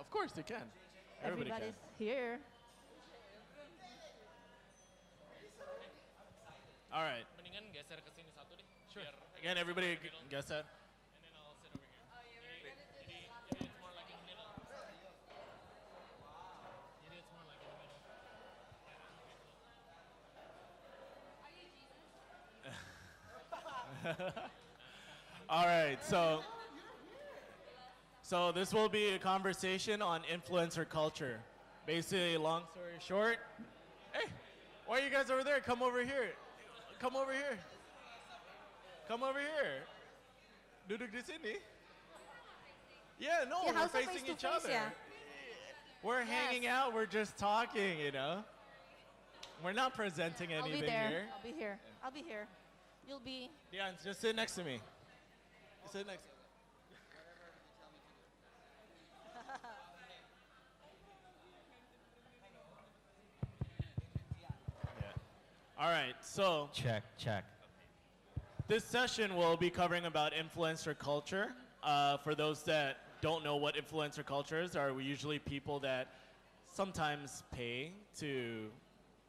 Of course you can. Everybody can. Everybody's here. All right. Mendingan geser ke sini satu deh. Sure. Biar Again, everybody guess that. and then I'll sit over here. Jadi it's more like in the middle. Jadi it's more like in the middle. All right, so this will be a conversation on influencer culture. Basically, long story short, hey, why are you guys over there? Come over here. Come over here. Come over here. Duduk di sini. Yeah, no, Yeah, we're how's the facing face to each face, other. yeah? We're Yes. hanging out. We're just talking, you know. We're not presenting I'll be anything there. here. I'll be here. I'll be here. You'll be. Yeah, just sit next to me. Sit next to me. Yeah. All right, so Check. this session will be covering about influencer culture. For those that don't know what influencer culture is, are usually people that sometimes pay to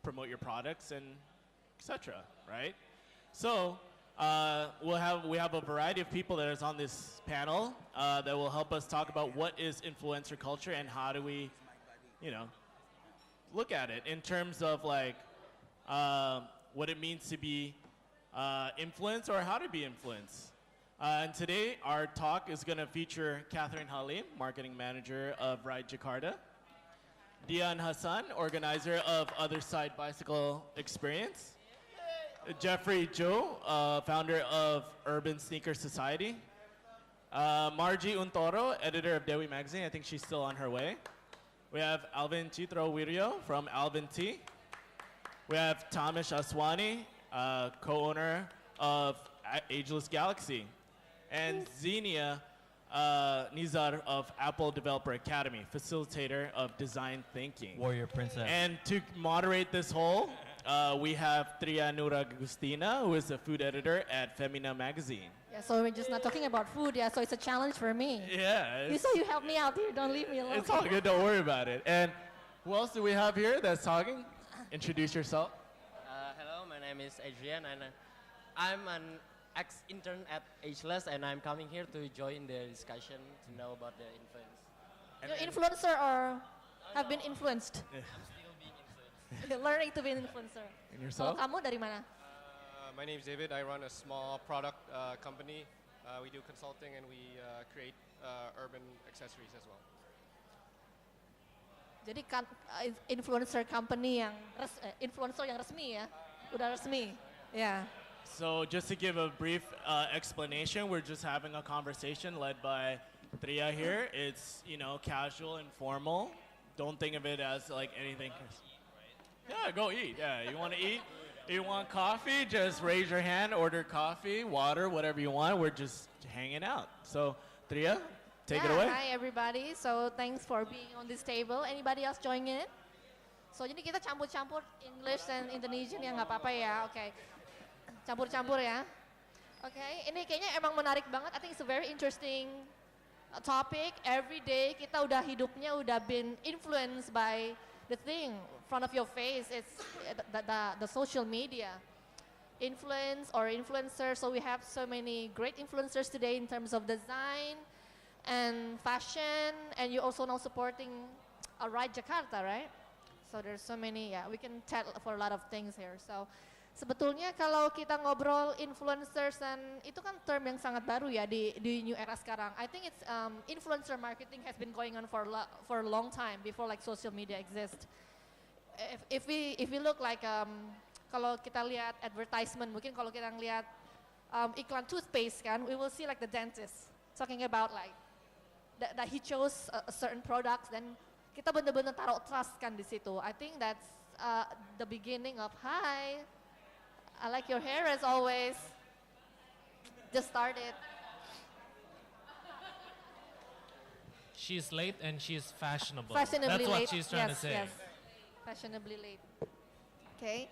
promote your products and etc. Right? So we have a variety of people that is on this panel that will help us talk about what is influencer culture and how do we, look at it in terms of like what it means to be influenced or how to be influenced. And today our talk is going to feature Catherine Halim, marketing manager of Ride Jakarta, Dian Hassan, organizer of Other Side Bicycle Experience, Jeffrey Joe, founder of Urban Sneaker Society, Margie Untoro, editor of Dewi Magazine. I think she's still on her way. We have Alvin Chitro Wirio from Alvin T. We have Tamish Aswani, co-owner of Ageless Galaxy, and Xenia Nizar of Apple Developer Academy, facilitator of design thinking. Warrior Princess. And to moderate this whole, we have Tria Nura Agustina, who is a food editor at Femina Magazine. Yeah, so we're just not talking about food. Yeah, so it's a challenge for me. Yeah, You saw you help me out here. Don't leave me alone. it's all good. Don't worry about it. And who else do we have here that's talking? Introduce yourself. Hello, my name is Adrian, and I'm an ex-intern at Ageless, and I'm coming here to join the discussion to know about the influence. You're influencer or have been influenced? I'm still being influenced. Learning to be an influencer. And Kalau yourself? kamu dari mana? My name is David. I run a small product company. We do consulting and we create urban accessories as well. Jadi kan influencer company yang influencer yang resmi ya, udah resmi, ya. So just to give a brief explanation, we're just having a conversation led by Tria here. It's, casual and formal. Don't think of it as like anything. Yeah, go eat. Yeah, you want to eat? You want coffee? Just raise your hand, order coffee, water, whatever you want. We're just hanging out. So, Tria, take it away. Hi everybody. So thanks for being on this table. Anybody else join in? So jadi kita campur-campur English dan Indonesian ya nggak apa-apa ya. Oke. Campur-campur ya. Oke, ini kayaknya emang menarik banget. I think it's a very interesting topic. Every day kita udah hidupnya udah been influenced by the thing in front of your face. It's the social media. Influence or influencers. So we have so many great influencers today in terms of design and fashion. And you're also now supporting a Ride Jakarta, right? So there's so many, we can tell for a lot of things here. So sebetulnya kalau kita ngobrol influencers dan itu kan term yang sangat baru ya di new era sekarang. I think it's influencer marketing has been going on for a long time before like social media exist. If we look like kalau kita lihat advertisement, mungkin kalau kita ngelihat iklan toothpaste kan, we will see like the dentist talking about like that he chose a certain products dan kita benar-benar taruh trust kan di situ. I think that's the beginning of hi. I like your hair as always. Just started. She's late and she's fashionable. Fashionably That's what late. she's trying to Yes, say. yes. Fashionably late. Okay.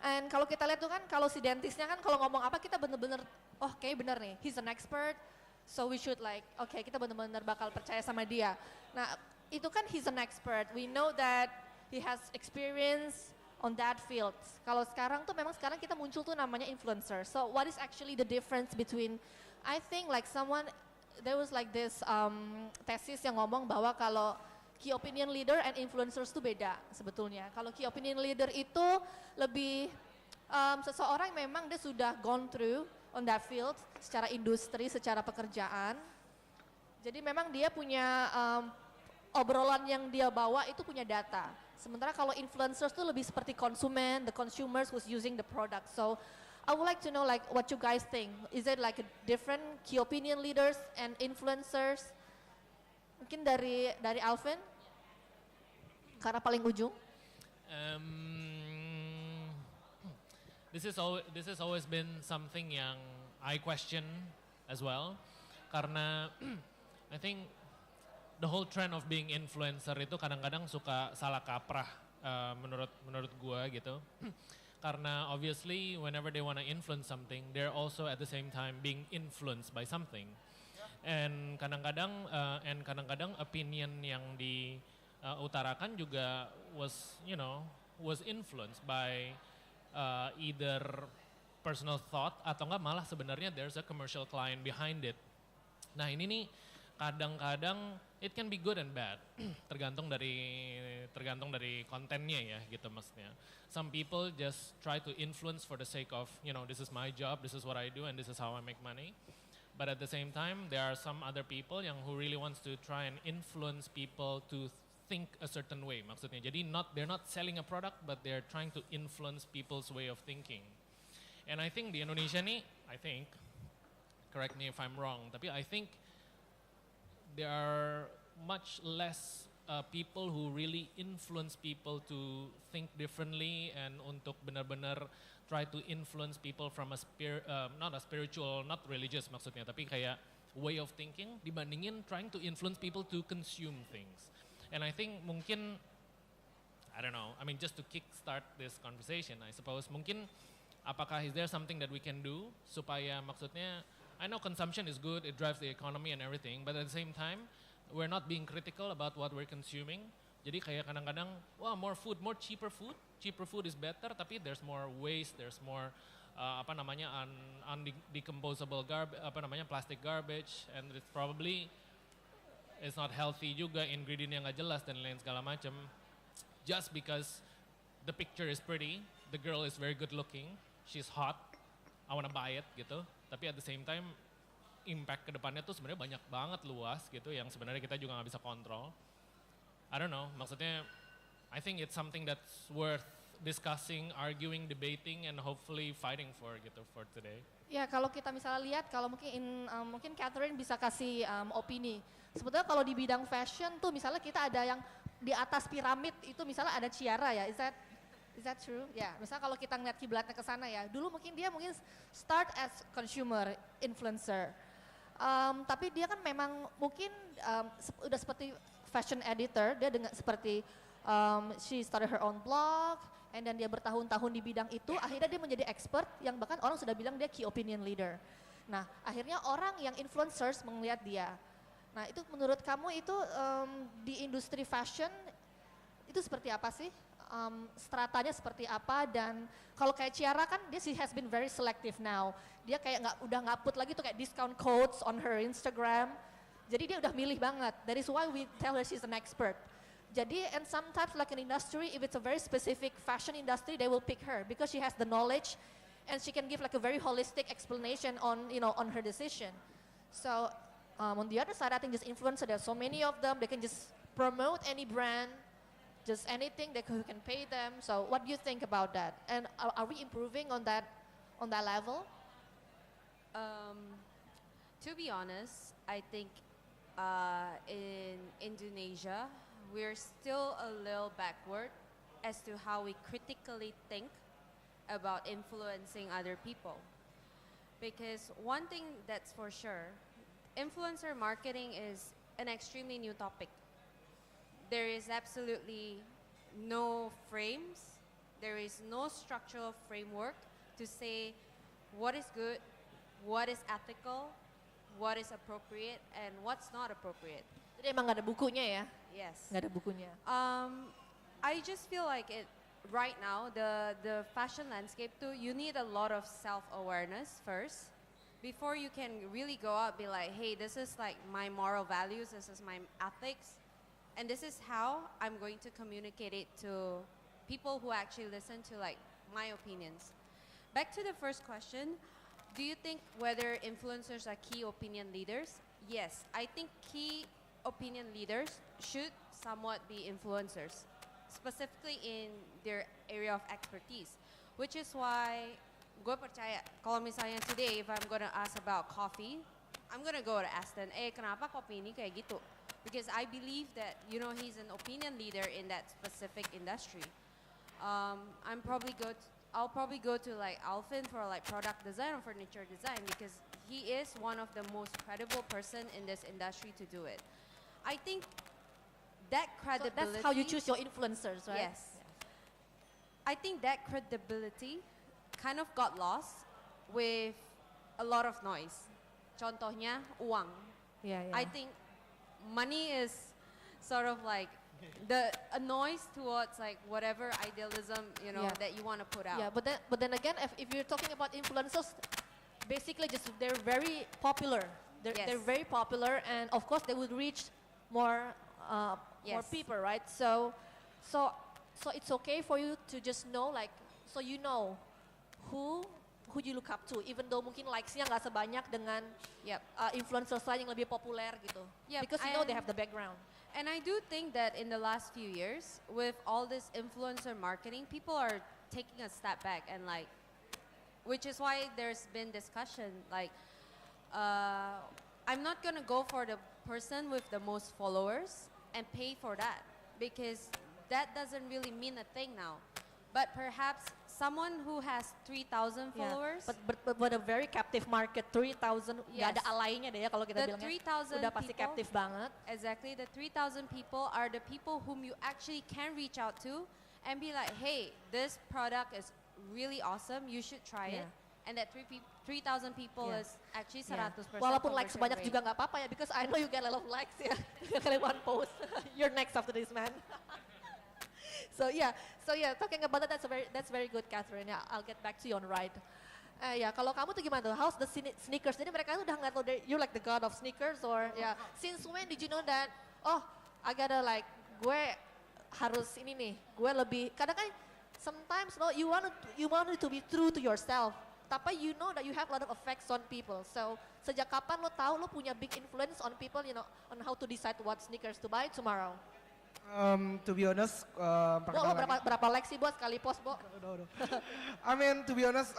And kalau kita lihat tuh kan, kalau si dentisnya kan kalau ngomong apa kita bener-bener, oh kayak bener nih, he's an expert, so we should like, okay kita bener-bener bakal percaya sama dia. Nah, itu kan he's an expert. We know that he has experience on that field. Kalau sekarang tuh memang sekarang kita muncul tuh namanya influencer. So what is actually the difference between, I think like there was like this tesis yang ngomong bahwa kalau key opinion leader and influencers itu beda sebetulnya. Kalau key opinion leader itu lebih seseorang yang memang dia sudah gone through on that field secara industri, secara pekerjaan. Jadi memang dia punya obrolan yang dia bawa itu punya data. Sementara kalau influencers itu lebih seperti konsumen, the consumers who's using the product. So I would like to know like what you guys think. Is it like a different key opinion leaders and influencers? Mungkin dari Alvin? Karena paling ujung. This has always been something yang I question as well, karena I think the whole trend of being influencer itu kadang-kadang suka salah kaprah menurut gua gitu. Karena obviously whenever they wanna influence something, they're also at the same time being influenced by something. And kadang-kadang opinion yang diutarakan juga was influenced by either personal thought atau enggak malah sebenarnya there's a commercial client behind it. Nah ini nih kadang-kadang it can be good and bad, tergantung dari kontennya ya gitu maksudnya. Some people just try to influence for the sake of this is my job, this is what I do, and this is how I make money. But at the same time, there are some other people who really wants to try and influence people to think a certain way. Maksudnya, jadi they're not selling a product, but they're trying to influence people's way of thinking. And I think di Indonesia nih, correct me if I'm wrong, tapi I think there are much less people who really influence people to think differently and untuk benar-benar try to influence people from not a spiritual, not religious maksudnya, tapi kayak way of thinking dibandingin trying to influence people to consume things. And I think mungkin, I don't know, just to kickstart this conversation, I suppose mungkin apakah is there something that we can do supaya maksudnya, I know consumption is good, it drives the economy and everything, but at the same time, we're not being critical about what we're consuming. Jadi kayak kadang-kadang, cheaper food is better, tapi there's more waste, there's more undecomposable plastic garbage, and it's probably it's not healthy juga, ingredient yang nggak jelas dan lain segala macam. Just because the picture is pretty, the girl is very good looking, she's hot, I wanna buy it gitu. Tapi at the same time, impact ke depannya tuh sebenarnya banyak banget luas gitu yang sebenarnya kita juga nggak bisa kontrol. I don't know, maksudnya I think it's something that's worth discussing, arguing, debating, and hopefully fighting for gitu for today. Ya kalau kita misalnya lihat, kalau mungkin Catherine bisa kasih opini. Sebetulnya kalau di bidang fashion tuh misalnya kita ada yang di atas piramid itu misalnya ada Ciara ya, is that true? Ya, misalnya kalau kita ngeliat kiblatnya ke sana ya, dulu dia mungkin start as consumer influencer. Tapi dia kan memang mungkin udah seperti fashion editor, dia seperti she started her own blog, and then dia bertahun-tahun di bidang itu, akhirnya dia menjadi expert yang bahkan orang sudah bilang dia key opinion leader. Nah, akhirnya orang yang influencers melihat dia. Nah, itu menurut kamu itu di industri fashion itu seperti apa sih? Stratanya seperti apa, dan kalau kayak Ciara kan she has been very selective now. Dia kayak udah nggak put lagi tuh kayak discount codes on her Instagram. Jadi dia udah milih banget. That is why we tell her she's an expert. Jadi and sometimes like an industry, if it's a very specific fashion industry, they will pick her because she has the knowledge and she can give like a very holistic explanation on her decision. So on the other side, I think just influencer, there's so many of them, they can just promote any brand, just anything who can pay them. So what do you think about that? And are we improving on that level? To be honest, I think in Indonesia, we're still a little backward as to how we critically think about influencing other people. Because one thing that's for sure, influencer marketing is an extremely new topic. There is absolutely no frames, there is no structural framework to say what is good, what is ethical, what is appropriate, and what's not appropriate. Jadi emang nggak ada bukunya ya? Yes. Nggak ada bukunya. I just feel like it right now, the fashion landscape too, you need a lot of self-awareness first before you can really go out be like, hey, this is like my moral values, this is my ethics, and this is how I'm going to communicate it to people who actually listen to like my opinions. Back to the first question, do you think whether influencers are key opinion leaders? Yes, I think key opinion leaders should somewhat be influencers, specifically in their area of expertise, which is why gue percaya kalau misalnya today if I'm gonna ask about coffee, I'm gonna go to Aston. Kenapa kopi ini kayak gitu? Because I believe that he's an opinion leader in that specific industry. I'll probably go to like Alvin for like product design or furniture design because he is one of the most credible person in this industry to do it. I think that So credibility. that's how you choose your influencers, right? Yes. I think that credibility kind of got lost with a lot of noise. Contohnya uang. Yeah, yeah. I think money is sort of like a noise towards like whatever idealism Yeah. that you want to put out. Yeah, but then again, if you're talking about influencers, basically just they're very popular. They're Yes. very popular, and of course they would reach more more Yes. people, right? So it's okay for you to just know like so you know who you look up to, even though mungkin likes-nya nggak sebanyak dengan Yep. influencers lain yang lebih populer gitu. Yep, Because you know they and- have the background. And I do think that in the last few years, with all this influencer marketing, people are taking a step back and like, which is why there's been discussion like, I'm not gonna go for the person with the most followers and pay for that because that doesn't really mean a thing now. But perhaps someone who has 3,000 Yeah. followers, But a very captive market, 3,000 nggak Yes. ada alainya deh ya kalau kita the bilangnya. 3,000 Udah pasti people, captive banget. exactly, the 3,000 people are the people whom you actually can reach out to and be like, hey, this product is really awesome, you should try it. Yeah. And that 3,000 people Yeah. is actually Yeah. 100% Walaupun like conversion sebanyak rate. juga nggak apa-apa ya, because I know you get a lot of likes ya. Kali one post, you're next after this man. So yeah, talking about that, that's very good, Catherine. Yeah, I'll get back to you on right. Ya, kalau kamu tuh gimana tuh? How's the sneakers? Jadi mereka tuh udah ngeliat lo, you're like the god of sneakers, or ya, since when did you know that? Oh, I gotta like, gue harus ini nih, gue lebih. Kadang kan, sometimes you want to be true to yourself. Tapi you know that you have a lot of effects on people. So sejak kapan lo tahu lo punya big influence on people, on how to decide what sneakers to buy tomorrow? To be honest, Lo berapa like sih bos sekali post, Bo? I mean, to be honest,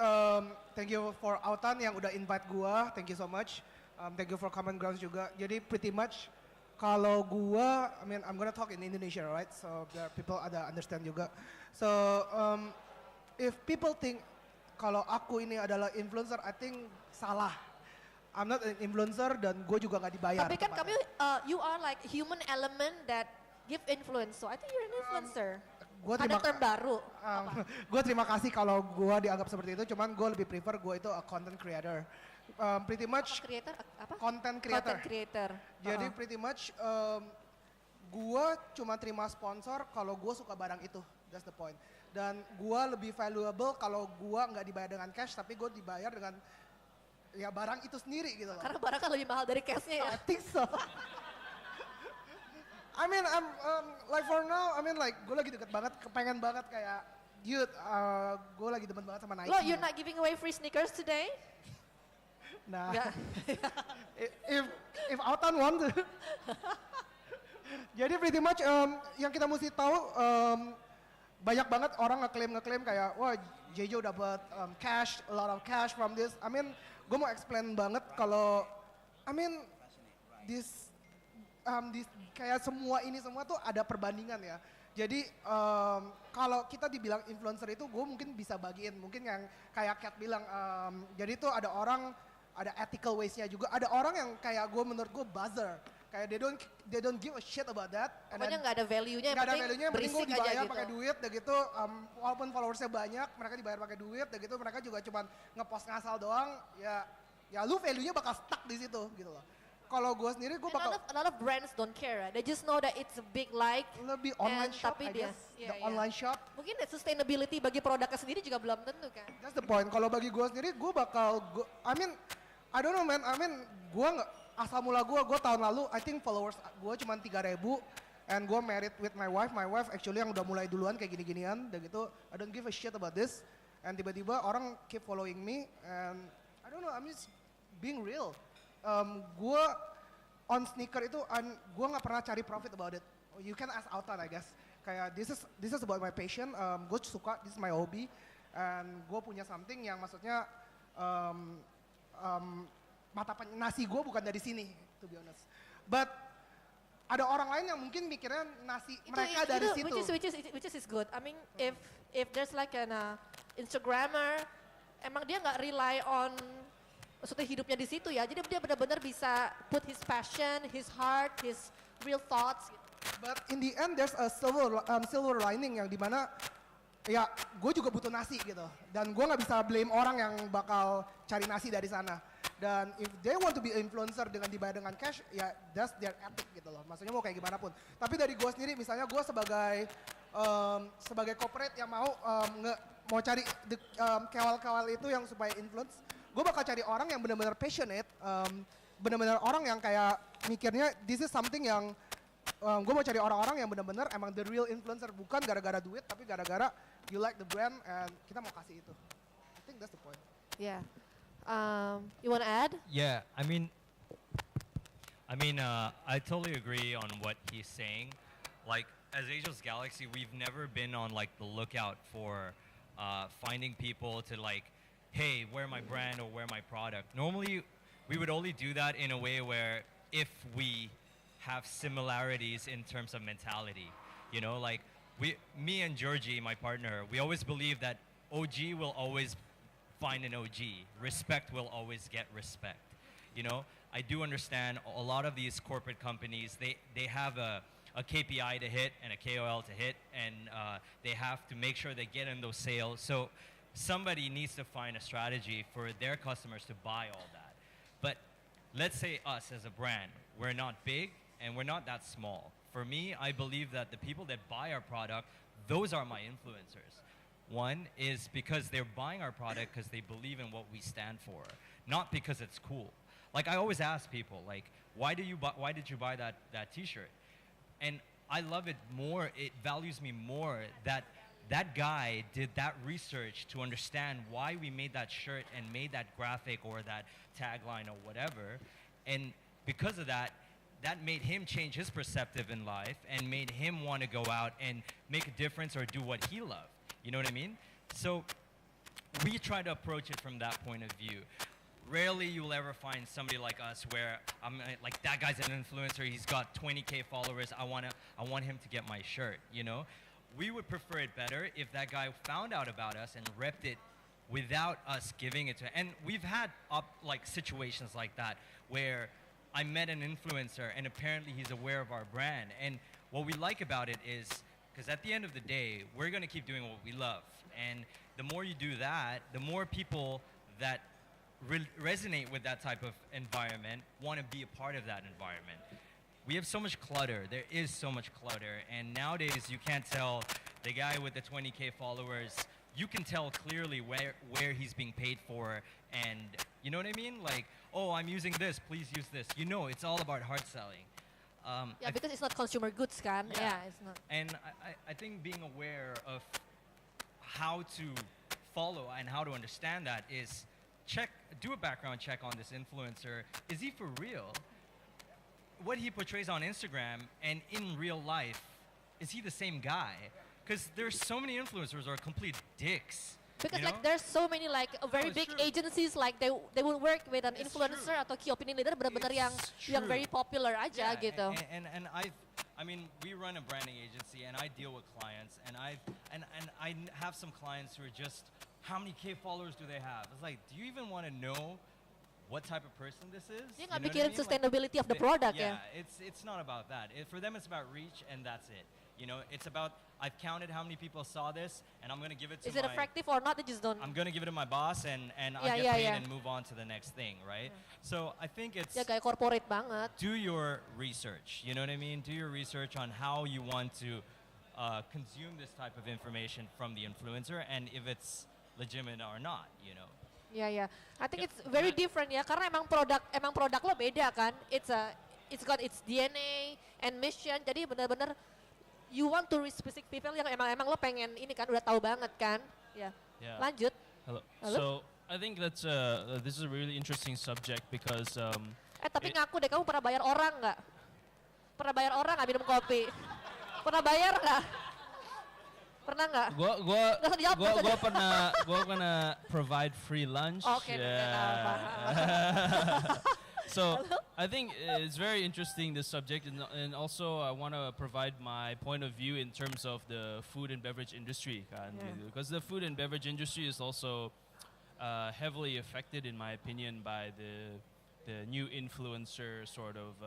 thank you for Autan yang udah invite gua. Thank you so much. Thank you for Common Grounds juga. Jadi pretty much kalau gua, I mean, I'm gonna talk in Indonesia, right? So biar people ada understand juga. So if people think kalau aku ini adalah influencer, I think salah. I'm not an influencer dan gue juga nggak dibayar. Tapi kan tepatnya. you are like human element that give influence. So I think you're an influencer. Gua Ada term baru. Gue terima kasih kalau gue dianggap seperti itu, cuman gue lebih prefer gue itu a content creator. Pretty much Creator apa? content creator. Content creator. Jadi pretty much gue cuma terima sponsor kalau gue suka barang itu. That's the point. Dan gue lebih valuable kalau gue nggak dibayar dengan cash, tapi gue dibayar dengan ya barang itu sendiri gitu loh. Karena barang kan lebih mahal dari cashnya ya. I think so. I mean, I'm like for now, I mean like gue lagi deket banget, kepengen banget kayak, dude, gue lagi demen banget sama Nike. Lo, you're not giving away free sneakers today? Nah, Nggak. if Autan want to. Jadi pretty much yang kita mesti tahu banyak banget orang ngeklaim kayak wah Jejo dapat cash, a lot of cash from this. I mean, gue mau explain banget kalau I mean this kayak semua tuh ada perbandingan ya. Jadi kalau kita dibilang influencer itu gue mungkin bisa bagiin, mungkin yang kayak Kat bilang, jadi tuh ada orang, ada ethical ways-nya juga, ada orang yang kayak gue menurut gue buzzer. Kayak they don't give a shit about that. Pokoknya nggak ada value-nya, Nggak ada value-nya, yang penting gue berisik aja dibayar gitu. pakai duit, udah gitu, walaupun followersnya banyak, mereka dibayar pakai duit, udah gitu mereka juga cuma ngepost ngasal doang, ya lu value-nya bakal stuck di situ gitu loh. kalau gue sendiri gue And bakal a lot of brands don't care. Right? They just know that it's a big like. lebih online and shop, tapi I dia- guess. yeah, The yeah. online shop. Mungkin sustainability bagi produknya sendiri juga belum tentu kan. That's the point. Kalau bagi gue sendiri, gue bakal, I mean, I don't know man. I mean, gue nggak asal mula gue tahun lalu, I think followers gue cuma 3.000, and gue married with my wife. My wife actually yang udah mulai duluan kayak gini-ginian, dan gitu. I don't give a shit about this. And tiba-tiba orang keep following me, and I don't know. I'm just being real. Gue on sneaker itu, gue nggak pernah cari profit about it. You can ask Altan, I guess. Kayak this is about my passion. Gue suka, this is my hobby, and gue punya something yang maksudnya nasi gue bukan dari sini, to be honest. But ada orang lain yang mungkin mikirnya nasi mereka dari situ. Which is good. I mean, if there's like an Instagrammer, emang dia nggak rely on maksudnya hidupnya di situ ya. Jadi dia benar-benar bisa put his passion, his heart, his real thoughts. Gitu. But in the end there's a silver lining yang dimana ya gue juga butuh nasi gitu. Dan gue nggak bisa blame orang yang bakal cari nasi dari sana. Dan if they want to be influencer dengan dibayar dengan cash, ya that's their ethic gitu loh. Maksudnya mau kayak gimana pun. Tapi dari gue sendiri, misalnya gue sebagai corporate yang mau cari kawal-kawal itu yang supaya influence, gue bakal cari orang yang benar-benar passionate, benar-benar orang yang kayak mikirnya this is something yang gue mau cari orang-orang yang benar-benar emang the real influencer, bukan gara-gara duit, tapi gara-gara you like the brand and kita mau kasih itu. I think that's the point. Yeah. You want to add? Yeah, I totally agree on what he's saying. Like, as Ageless Galaxy, we've never been on like the lookout for finding people to like, hey, wear my brand or wear my product. Normally, we would only do that in a way where if we have similarities in terms of mentality, you know, like me and Georgie, my partner, we always believe that OG will always find an OG. Respect will always get respect. You know, I do understand a lot of these corporate companies, they have a KPI to hit and a KOL to hit, and they have to make sure they get in those sales. So somebody needs to find a strategy for their customers to buy all that. But let's say us as a brand, we're not big and we're not that small. For me, I believe that the people that buy our product, those are my influencers. One is because they're buying our product because they believe in what we stand for, not because it's cool. Like I always ask people, like, why did you buy that T-shirt? And I love it more. It values me more that that guy did that research to understand why we made that shirt and made that graphic or that tagline or whatever. And because of that, that made him change his perspective in life and made him want to go out and make a difference or do what he loved. You know what I mean? So we try to approach it from that point of view. Rarely you'll ever find somebody like us where I'm like, that guy's an influencer, he's got 20K followers, I want him to get my shirt, you know? We would prefer it better if that guy found out about us and repped it without us giving it to him. And we've had situations like that where I met an influencer and apparently he's aware of our brand. And what we like about it is, because at the end of the day, we're gonna keep doing what we love. And the more you do that, the more people that resonate with that type of environment want to be a part of that environment. We have so much clutter. There is so much clutter. And nowadays, you can't tell the guy with the 20K followers, you can tell clearly where he's being paid for. And you know what I mean? Like, oh, I'm using this, please use this. You know, it's all about hard selling. Yeah, because it's not consumer goods, kan? Yeah, it's not. And I think being aware of how to follow and how to understand that is do a background check on this influencer. Is he for real? What he portrays on Instagram and in real life, is he the same guy? Because there's so many influencers who are complete dicks. Because you know? like there's so many like very it's big true. agencies like they will work with an It's influencer true. atau key opinion leader benar-benar yang It's very true. popular aja gitu. And I mean, we run a branding agency, and I deal with clients, and I have some clients who are just, how many K followers do they have? It's like, do you even want to know what type of person this is? Dia You nggak know what I mikirin mean? sustainability of the product yeah, ya. it's not about that. For them, it's about reach, and that's it. You know, it's about, I've counted how many people saw this, and I'm gonna give it to Is it effective or not? They just don't. I'm gonna give it to my boss, and Yeah, I get yeah, paid yeah. and move on to the next thing, right? So I think it's Ya kayak corporate banget. do your research. You know what I mean? Do your research on how you want to consume this type of information from the influencer, and if it's legitimate or not. You know. Ya ya. I think it's very different ya karena emang produk lo beda kan. It's got its DNA and mission. Jadi benar-benar you want to reach specific people yang emang lo pengen ini kan udah tahu banget kan. Ya. Yeah. Lanjut. Hello. Halo? So I think that's this is a really interesting subject because Tapi ngaku deh kamu pernah bayar orang nggak? Pernah bayar orang nggak minum kopi? Pernah bayar nggak? Pernah nggak? Nggak usah dijawab, nggak usah dijawab. gua pernah provide free lunch. Oke, So I think it's very interesting, this subject, and also I want to provide my point of view in terms of the food and beverage industry, kan, gitu. Because the food and beverage industry is also heavily affected, in my opinion, by the new influencer sort of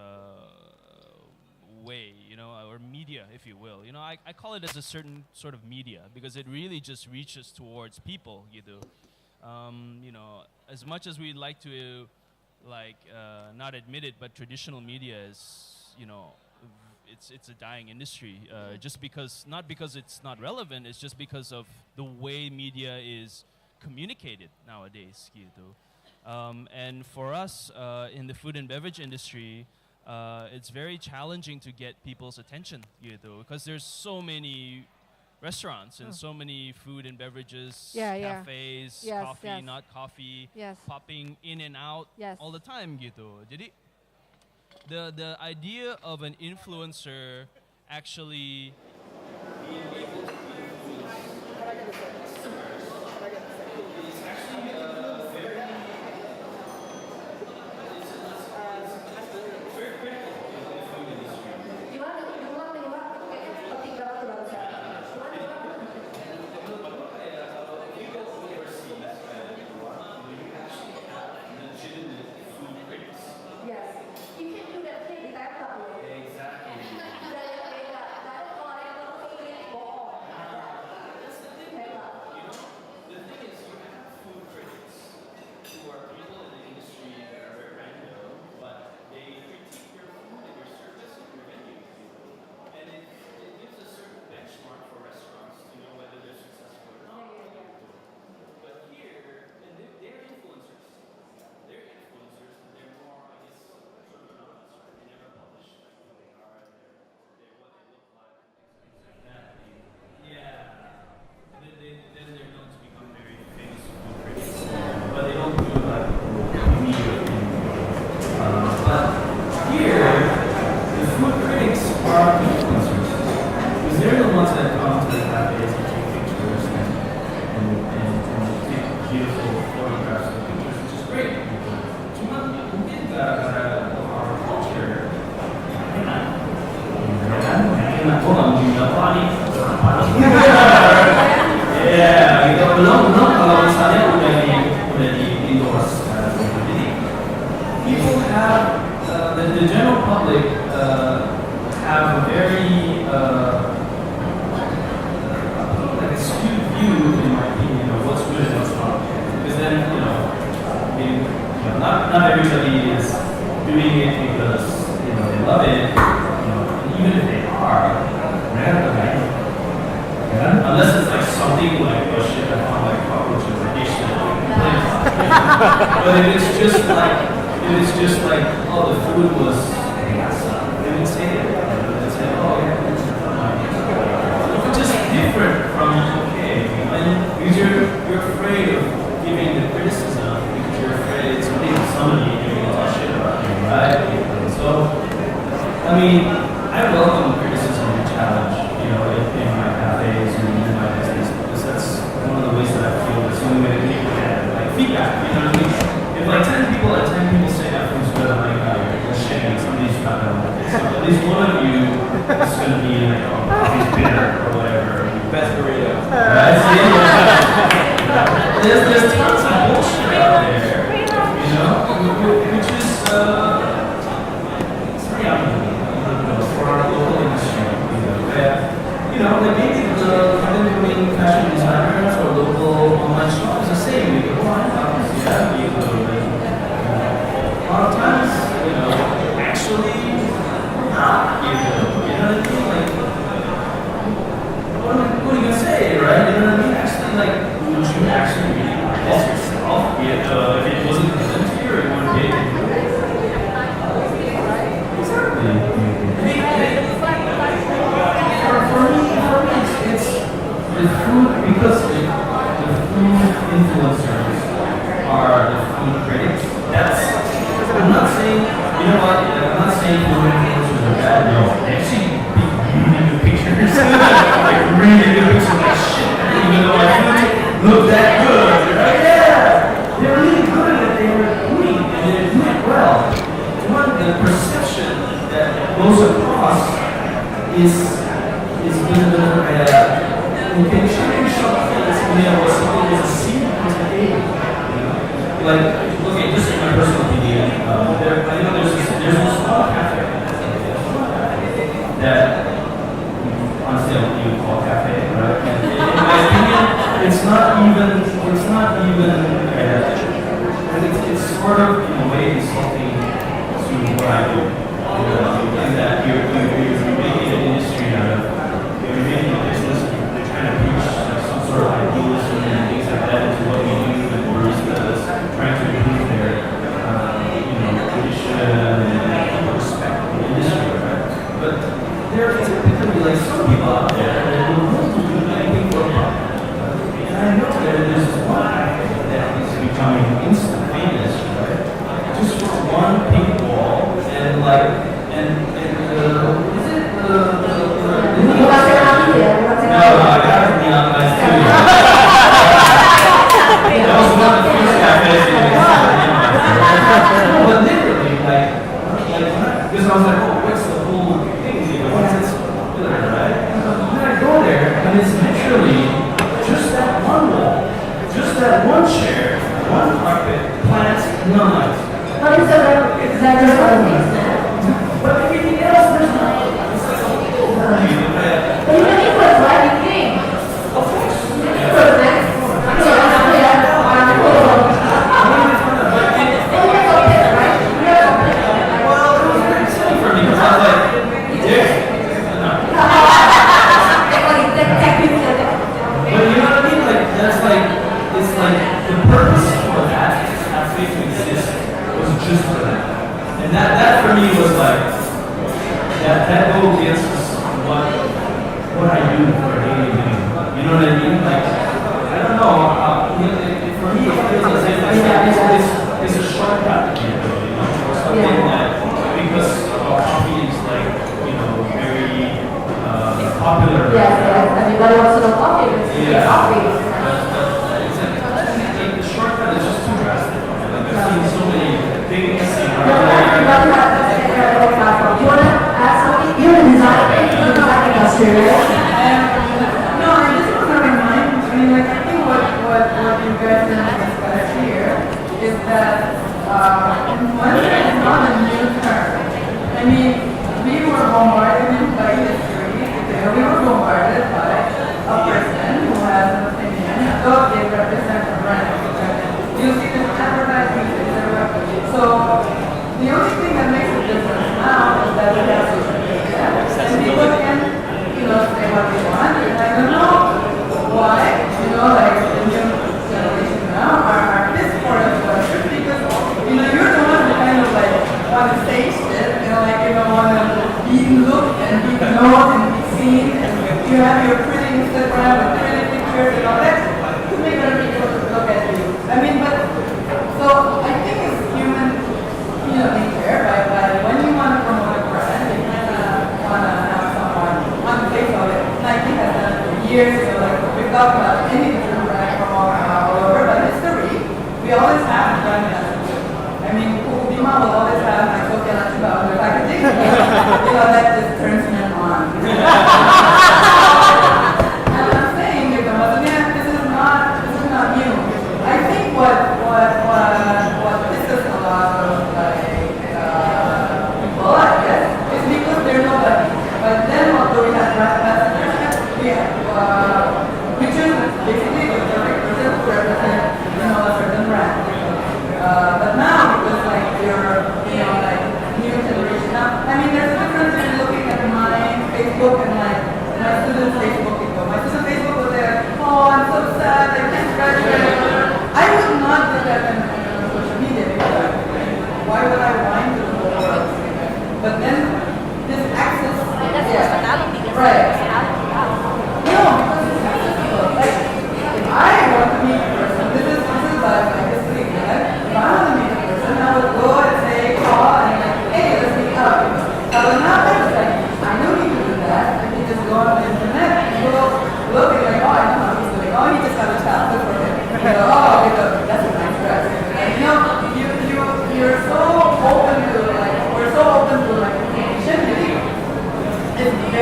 way, you know, or media, if you will. You know, I call it as a certain sort of media because it really just reaches towards people, gitu. You know, as much as we'd like to not admit it, but traditional media is, you know, it's a dying industry. Just because, not because it's not relevant, it's just because of the way media is communicated nowadays. Gitu. And for us in the food and beverage industry, it's very challenging to get people's attention. Gitu, because there's so many restaurants and so many food and beverages, cafes, coffee, not coffee, popping in and out all the time gitu. Jadi the idea of an influencer actually being able to you know, like maybe strong as a saying, we go, oh, I know, yeah, you know, a lot of times, you know, actually not, you know what I mean? Like, what are you gonna say, right? You know what I mean? Actually, like, would you actually really press yourself if it wasn't given to you or you want to get it? Exactly. For me, it's the food, because the food influencers are the food critics. I'm not saying, you know what, I'm not saying food influencers are bad, no. They actually make really good pictures. Like really good pictures, like shit, even though my food looked that good, right? Yeah! They're really good at what they were doing, and they're doing it well. The perception that goes across is mungkin shock was something as a scene as a game. Like, okay, just in my personal opinion, I know there's a small cafe that honestly I don't even call cafe, right? And in my opinion, it's not even it's sort of in a way insulting to what I do. In that you're making an industry out of, you're making a business, you're trying to preach like some sort of idealism and things like that into what we do with baristas, trying to improve their, tradition and respect the industry, right? But there are typically like some people out there that will want to do anything for a profit. And I know that there's one cafe that is becoming instant famous, right? Just for one pink wall and like, is it no, I got it from the online studio. That was one of the first cafes in but literally, like, because I was like, oh, what's the whole thing? What's it so popular, right? And then I go there, and it's literally just that one wall, just that one chair, one carpet, plants, no lights. But it's exactly what it means. But everything else, there's nothing. It's like a whole but you can influence, right? You think. Of course.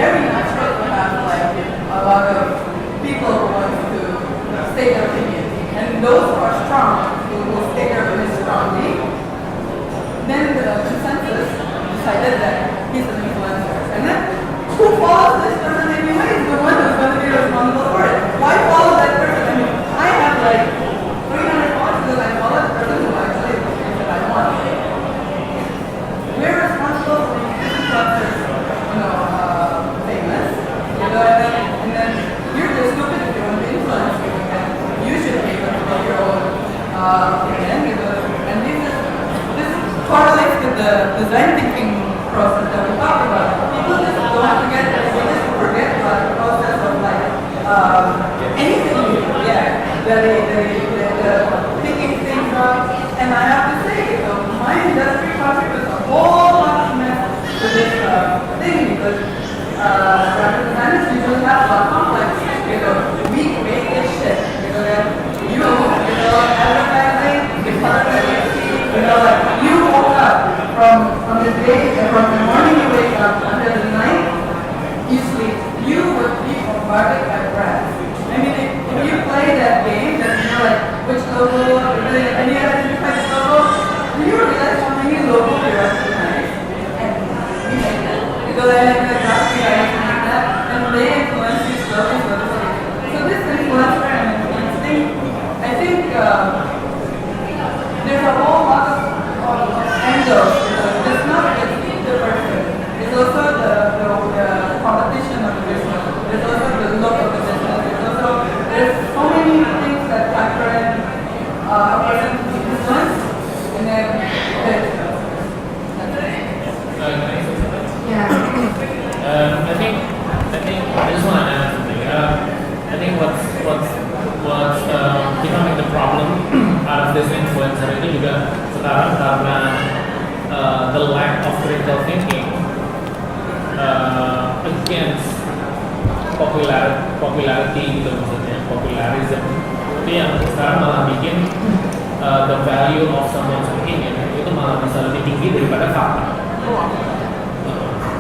very natural to have like a lot of people who want to state their opinion. And those who are strong, who will state their opinion strongly, then the consensus decided that he's an influencer. And then who follows this person anyway is the one who's going to be responsible for it. Why follow that person? I mean, I have like 300 followers because I follow the person who actually thinks that I want. We're responsible for making influencers, famous. And then you're just stupid if you want to influence you, and you should be able to make your own opinion. And this correlates with the design thinking process that we talked about. People just don't forget, they just forget about the process of like anything new. Yeah, the picking things up. And I have to say, my industry contributes a whole lot of mess to this thing because graphic designers usually have a lot of conflicts. We create this shit. Advertising, it's part of it. Like you woke up from the day, from the morning you wake up until the night you sleep. You would be bombarded by brands. I mean, if you play that game, then you know like which logo, and you identify the logo, do you realize how many logos you recognize? And you make that. Because I like the graphic guys make that, and they influence you slowly. So this influencer and influence thing, I think there's a whole lot of angles. It's not just the person. It's also the competition of the business. There's also the look of the business. There's so many things that factor in a person's influence. And then I just want to add something. I think what's becoming the problem out of this influencer itu juga sekarang karena the lack of critical thinking against popularity gitu maksudnya, popularism itu yang sekarang malah bikin the value of someone's opinion itu malah bisa lebih tinggi daripada fakta.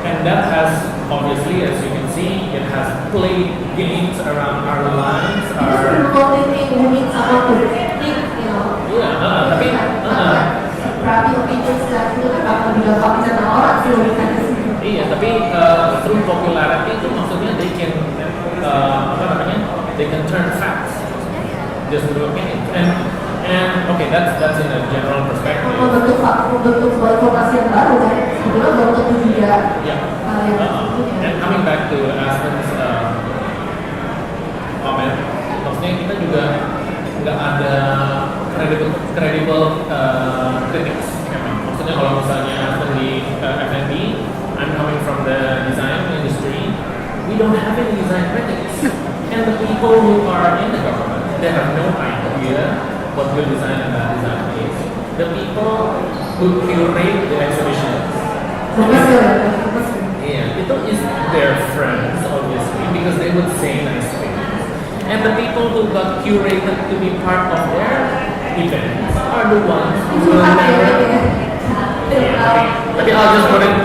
And that has obviously, as you can see, it has played games around our lives. Tapi iya, tapi through popularity itu maksudnya they can they can turn facts just through opinion. And okay, that's in a general perspective. Bentuk informasi yang baru kan, sebetulnya belum tentu juga. And coming back to Aspen's comment, maksudnya kita juga nggak ada credible critics. Maksudnya kalau misalnya Aspen di F&B, I'm coming from the design industry, we don't have any design critics. And the people who are in the government, they have no idea what good design and bad design is. The people who curate the exhibitions, itu is their friends obviously because they would say nice things. And the people who got curated to be part of their events are the ones who will never. Tapi I'll just put it,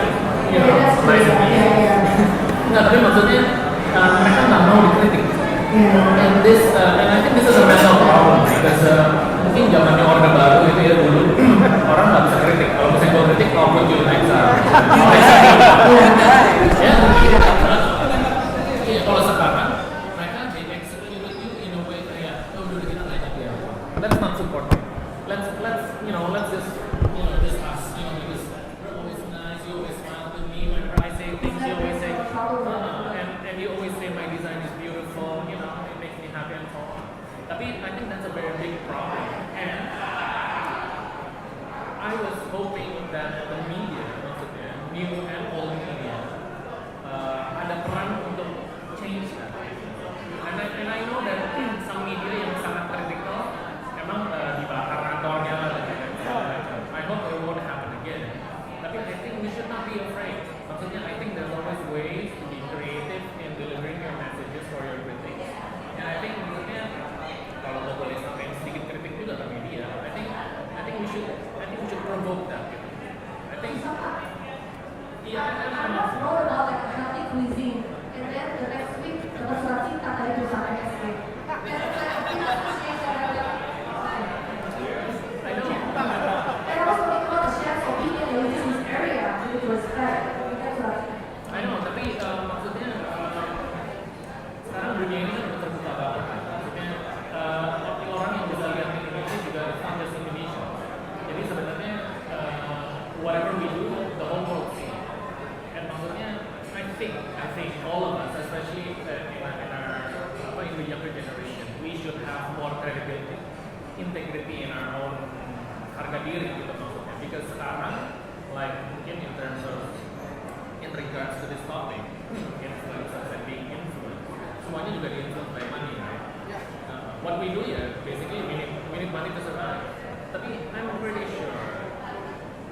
nice and easy. Nggak, tapi maksudnya mereka nggak mau dikritik. And I think this is a mental problem because mungkin zamannya Orde Baru itu ya dulu orang nggak bisa kritik. Kalau misalnya gue kritik, I'll put you next time. Iya, kalau sekarang mereka they execute you in a way kayak udah kita lanjut ya. Let's not support it. Let's just just us because you're always nice, you always smile to me whenever I say things, you always say and you always say my design is beautiful, it makes me happy and so on. Tapi I think that's a very big problem. And I was hoping that the media, maksudnya new and old media, ada peran untuk change that. And I know that some media yang sangat critical, emang dibakar kantornya lah dan lain-lain. I hope it won't happen again. Tapi I think we should not be afraid. Maksudnya I think there's always ways to be creative in delivering your messages for your critics. And I think maksudnya kalau mau boleh sampai sedikit kritik juga ke media, I think we should provoke that. I think own credibility, integrity in our own harga diri gitu maksudnya. Because sekarang, like mungkin in regards to this topic, influencers and being influenced, semuanya juga di-influence by money, right? What we do ya, basically we need money to survive. Tapi I'm pretty sure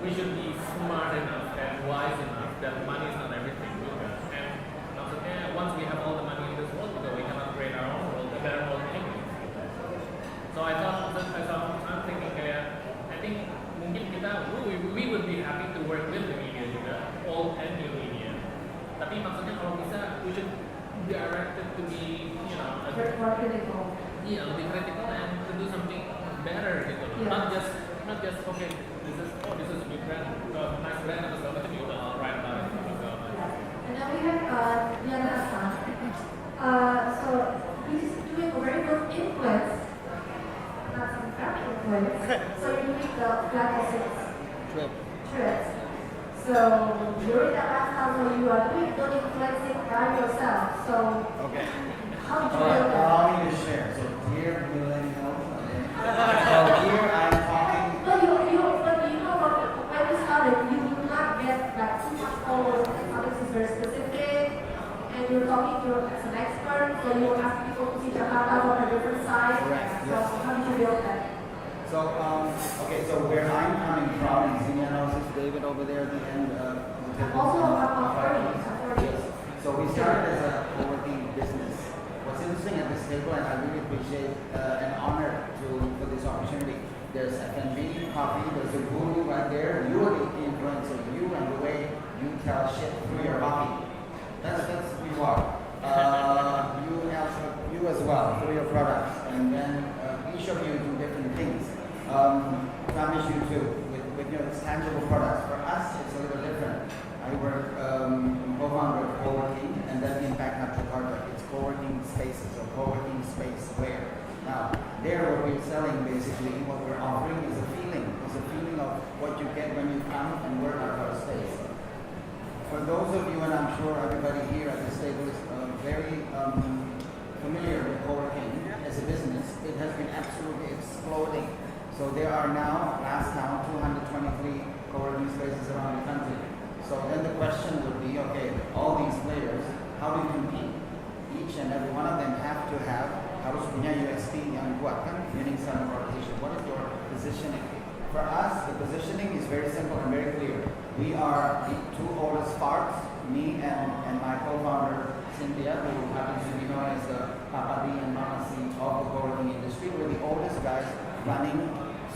we should be smart enough and wise enough that money is not everything juga. And maksudnya once we have all the money in this world juga, we can upgrade our own world, a better world anyway. So I'm thinking kayak, I think mungkin we would be happy to work with the media juga, old and new media. Tapi maksudnya kalau bisa, we should be directed to be, more critical. Yeah, lebih critical and to do something better gitu. Yeah. Not just okay, this is a new brand, nice brand atau segala macam, you udah all right about it. And then we have Diana Hassan. So he's doing a very good influence, not some crap influence. So you make the flat essays. Trips. So during that last time you are doing the influencing by yourself. So okay. How did you feel that? Allow me to share. So dear millennials, so here I'm talking. But you know when we started, you do not get like too much followers. This is very specific, and you're talking to as an expert, so you ask people to see Jakarta from a different side. Correct. So Yes. how did you build that? So okay. So where I'm coming from, and Zinian houses, David over there at the end. Also about parties. Yes. So we started as a co-working business. What's interesting at this table, and I really appreciate and honor for this opportunity. There's F&B, coffee, there's a guru right there. You are the influencer, you and the way you tell shit through your coffee. That's who you are. You as well, through your products. And then each of you do different things. Promise you too, with your tangible products. For us, it's a little different. I work co-founder of co-working, and then Impact Not Jakarta. It's co-working spaces or co-working space where. Now, there what we're selling basically, what we're offering is a feeling. It's a feeling of what you get when you come and work at our space. For those of you, and I'm sure everybody here at this table is very familiar with co-working as a business, it has been absolutely exploding. So there are now, last count, 223 co-working spaces around the country. So then the question would be, okay, all these players, how do you compete? Each and every one of them have to have, harus punya USP yang kuat kan, meaning some proposition. What is your positioning? For us, the positioning is very simple and very clear. We are the two oldest farts, me and my co-founder, Cynthia, who happens to be known as the Papa D and Mama C of the co-working industry. We're the oldest guys running,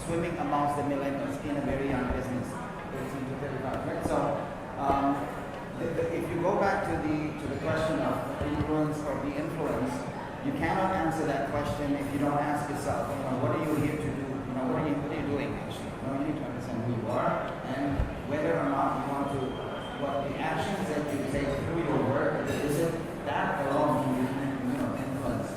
swimming amongst the millennials in a very young business. 18 to 35, right? So, if you go back to the question of influence or be influenced, you cannot answer that question if you don't ask yourself, what are you here to do? What are you doing actually? You need to understand who you are and whether or not you want to, what the actions that you take through your work, is it that alone can influence?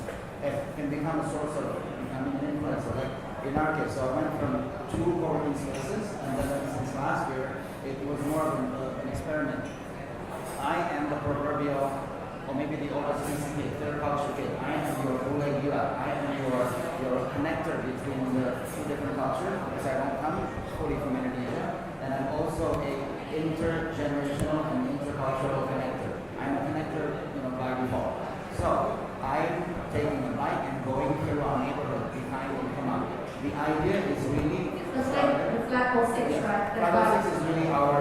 It can become a source of becoming an influencer. Like in our case, so I went from 2 co-working spaces, and then since last year, it was more of an experiment. I am the proverbial, or maybe the oldest kid, third culture kid. I am your Ule Gila. I am your connector between the 2 different cultures, because I don't come fully from Indonesia, and I'm also a intergenerational and intercultural connector. I'm a connector, by default. So I'm taking a bike and going through our neighborhood behind Ultramar. The idea is really the Flat 06, right? Flat 06 is really our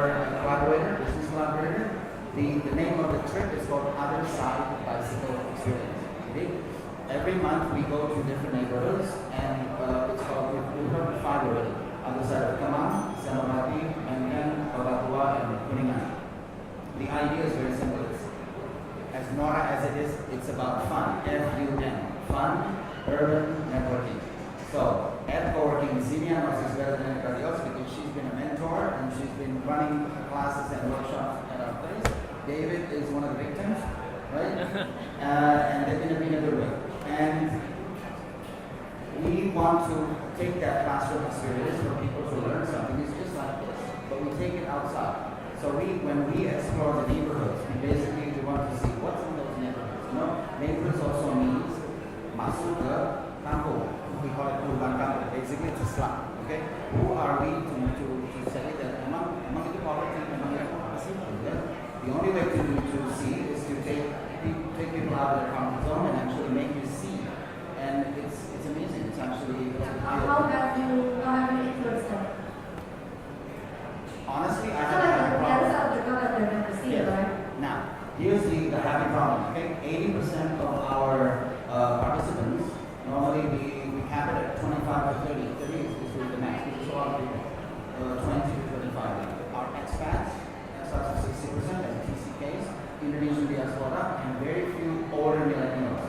business collaborator. The name of the trip is called Other Side Bicycle Experience. Okay? Every month we go to different neighborhoods, and it's called, we've heard 5 already. Other side of Kemang, Senopati, Menteng, Kota and Kuningan. The idea is very simple. It's as Nora as it is, it's about fun. F-U-N. Fun, urban networking. So, at co-working, Zinian is better than anybody else because she's been a mentor and she's been running classes and workshops at our place. David is one of the victims, right? And they've been a good way. And we want to take that classroom experience for people to learn something. It's just like this, but we take it outside. So when we explore the neighborhoods, we want to see what's in those neighborhoods. Neighborhoods also means masuk ke kampung. We call it urban kampung. Basically, it's a slum. Okay, who are we to say that among the poverty, among the the only way to see is to take people out of their comfort zone and actually make you see. And it's amazing. It's actually How have you influenced them? Honestly, I haven't had a problem. Yes. Now, here's the happy problem. Okay, 80% of our participants normally we cap it at 25 to 30. 30 is really the max. It's a lot of people. 20 to 25 are expats. That's 60% as TCKs, Indonesian diaspora, and very few older millennials.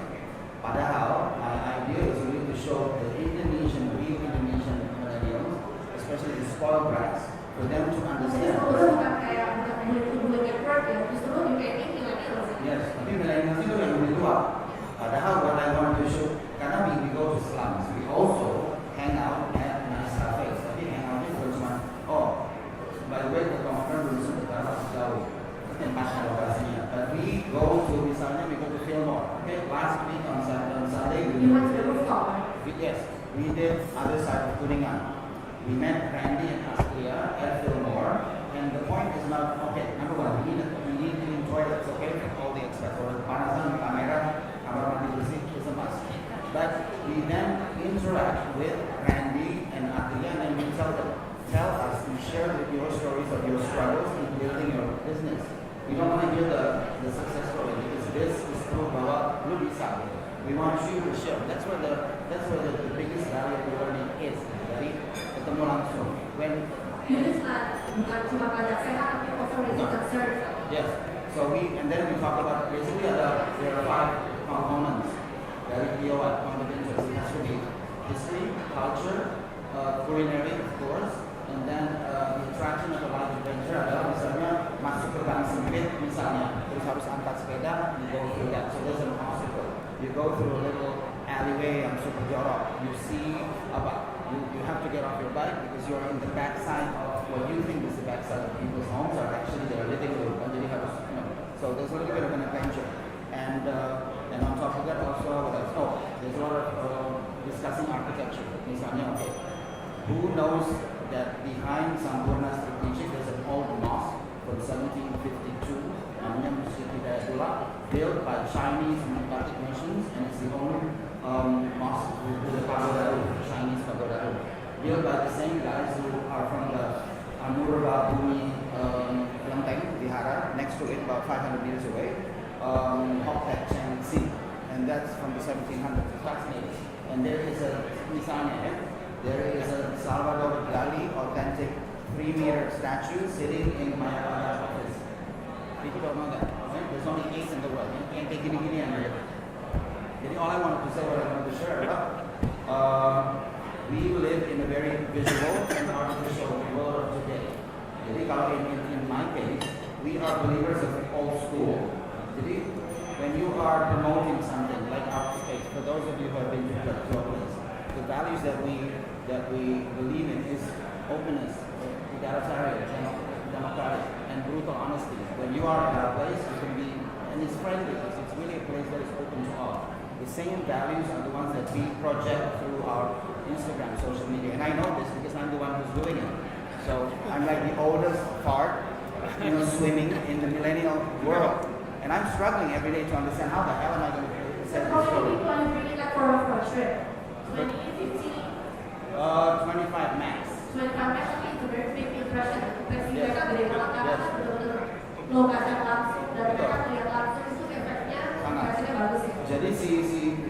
Padahal, my idea is really to show the Indonesian, real Indonesian millennials, especially the spoiled brats, for them to understand. Yes, tapi millennials itu yang lebih tua. Padahal what I want to show, karena we go to slums, we also hang out at nice cafes. Tapi hang out itu cuma, oh, by the way, the conference belum sempat harus jauh tempatnya lokasinya. But we go to, misalnya we go to Fillmore. Okay, last week on Sunday we went to the rooftop. Yes, we did other side of Kuningan. We met Randy and Astria at Fillmore, and the point is not, okay, number one, we need clean toilets, okay, for all the expats. Kalau panasan, kamera, kamar mandi bersih, is a must. But we then interact with Randy and Astria, and we tell us, you share with your stories of your struggles in building your business. We don't want to hear the success story, because this is proof bahwa lu bisa. We want you to share. That's where the biggest value of the learning is. Jadi ketemu langsung. When bukan cuma belajar sehat, tapi also raising concern. Yes. So and then we talk about basically there are 5 components dari POI, competences. It has to be history, culture, culinary, of course, and then the attraction of a life adventure adalah misalnya masuk ke gang sempit misalnya, terus harus angkat sepeda, you go through that. So there's an obstacle. You go through a little alleyway yang super jorok. You see you have to get off your bike because you're in the backside of what you think is the backside of people's homes are actually their living room. And jadi harus, so there's a little bit of an adventure. And on top of that also, there's a lot of discussing architecture. Misalnya, okay, who knows that behind Sampurna Strategic there's an old mosque from 1752, namanya Masjid Hidayatullah, built by Chinese Batik missions, and it's the only mosque with a pagoda roof, Chinese pagoda roof, built by the same guys who are from the Amurba Bumi Lenteng, Vihara, next to it, about 500 meters away, Hok Tek Cheng Si, and that's from the 1700s. It's fascinating. And there is there is a Salvador Dali authentic 3-meter statue sitting in Mayapada's office. People don't know that. Right? There's only 8 in the world. Yang kayak gini-gini yang ada. Jadi all I wanted to say, what I wanted to share about, we live in a very visual and artificial world of today. Jadi kalau in my case, we are believers of old school. Jadi when you are promoting something like our space, for those of you who have been to a place, the values that we believe in is openness, egalitarian, democratic, and brutal honesty. When you are at our place, you can be, and it's friendly, because it's really a place that is open to all. The same values are the ones that we project through our Instagram, social media. And I know this because I'm the one who's doing it. So I'm like the oldest part, swimming in the millennial world. And I'm struggling every day to understand how the hell am I going to set this story. How many people are you bringing that for a trip? 20, 15? 25 max. 25 max, okay, it's a very big impression. Because Yes. mereka dari belakang Yes. lokasi langsung, dan mereka melihat langsung itu efeknya, impresinya bagus ya. Jadi si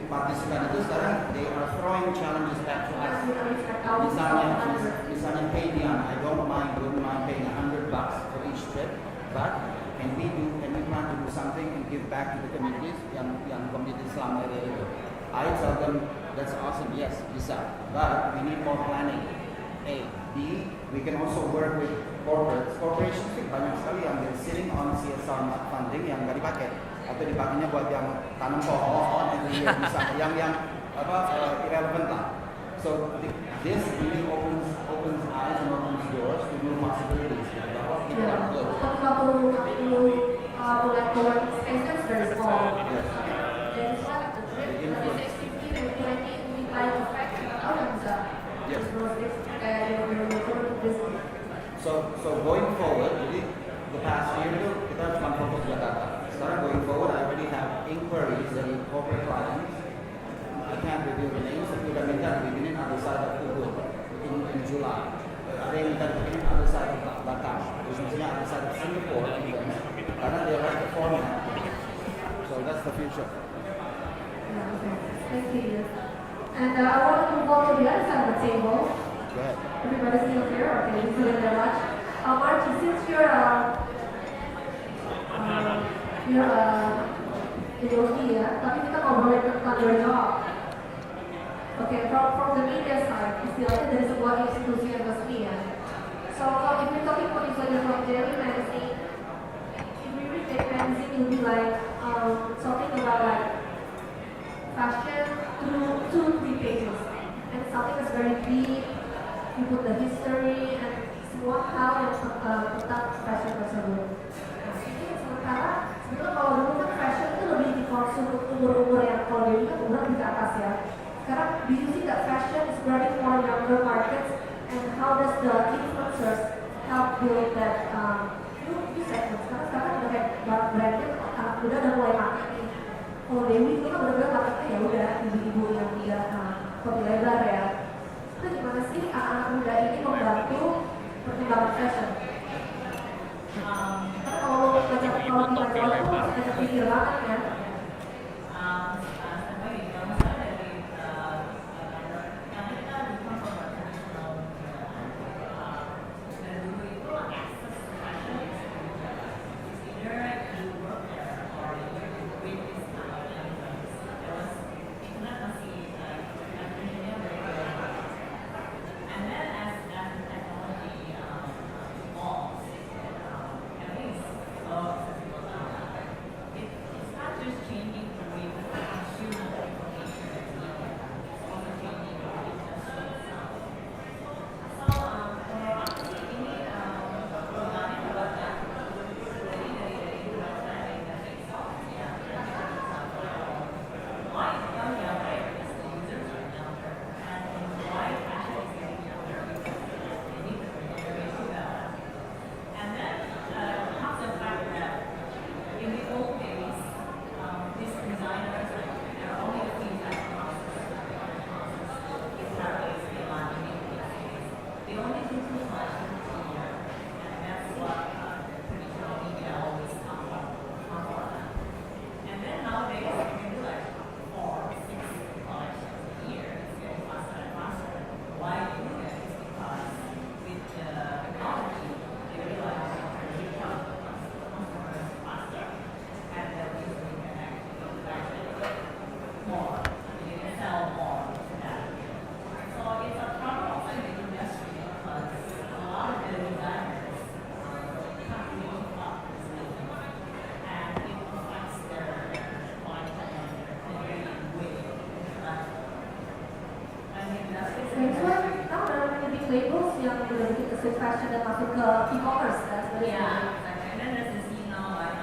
partisipan itu sekarang they are throwing challenges back to us. Misalnya hey Dion, I wouldn't mind paying $100 for each trip, but can we plan to do something and give back to the communities yang community Islam area itu? I tell them that's awesome, yes, bisa, but we need more planning. A, B, we can also work with corporations. Banyak sekali yang they're sitting on CSR funding yang nggak dipakai atau dipakainya buat yang tanam pohon itu misalnya yang irrelevant lah. So this really opens eyes and opens doors to new possibilities. Bahwa kita good. Waktu mulai keluar space kan very small. Dan setelah the trip, the next 50 20 we plan Yes. Your current business? So going forward, jadi the past year itu kita cuma fokus Jakarta. Sekarang going forward, I already have inquiries dari corporate clients. I can't reveal the names, tapi udah minta bikinin other side of Ubud in July. Ada yang minta bikinin other side of Batam, which maksudnya other side of Singapore, even, karena they like the format. So that's the future. Thank you. And I want to move on to the other side of the table. Go ahead. Everybody's still here? Okay, thank you very much. Margie, since you're ideologi ya, tapi kita ngobrolin tentang your job. Okay, from the media side, istilahnya dari sebuah institusi yang resmi ya. So if we're talking about misalnya from Daily Magazine, if we read that magazine, you'll be like talking about like fashion through 2-3 pages, and something that's very deep. You put the history and semua hal yang tentang fashion tersebut. Sementara sebenarnya kalau dulu kan fashion itu lebih dikonsum umur-umur yang kalau dulu kan umur lebih ke atas ya. Sekarang do you see that fashion is grabbing more younger markets, and how does the influencers help build that new segment? Sekarang udah kayak brandnya anak muda udah mulai pakai nih. Kalau Dewi itu kan benar-benar pakainya ya udah ibu-ibu yang tidak kopi lebar ya. Itu gimana sih anak-anak muda ini membantu perkembangan fashion? Karena kalau kita ngajak pikir banget kan. Labels yang udah bikin ke street fashion dan masuk ke e-commerce kan sebenarnya. And then there's this now like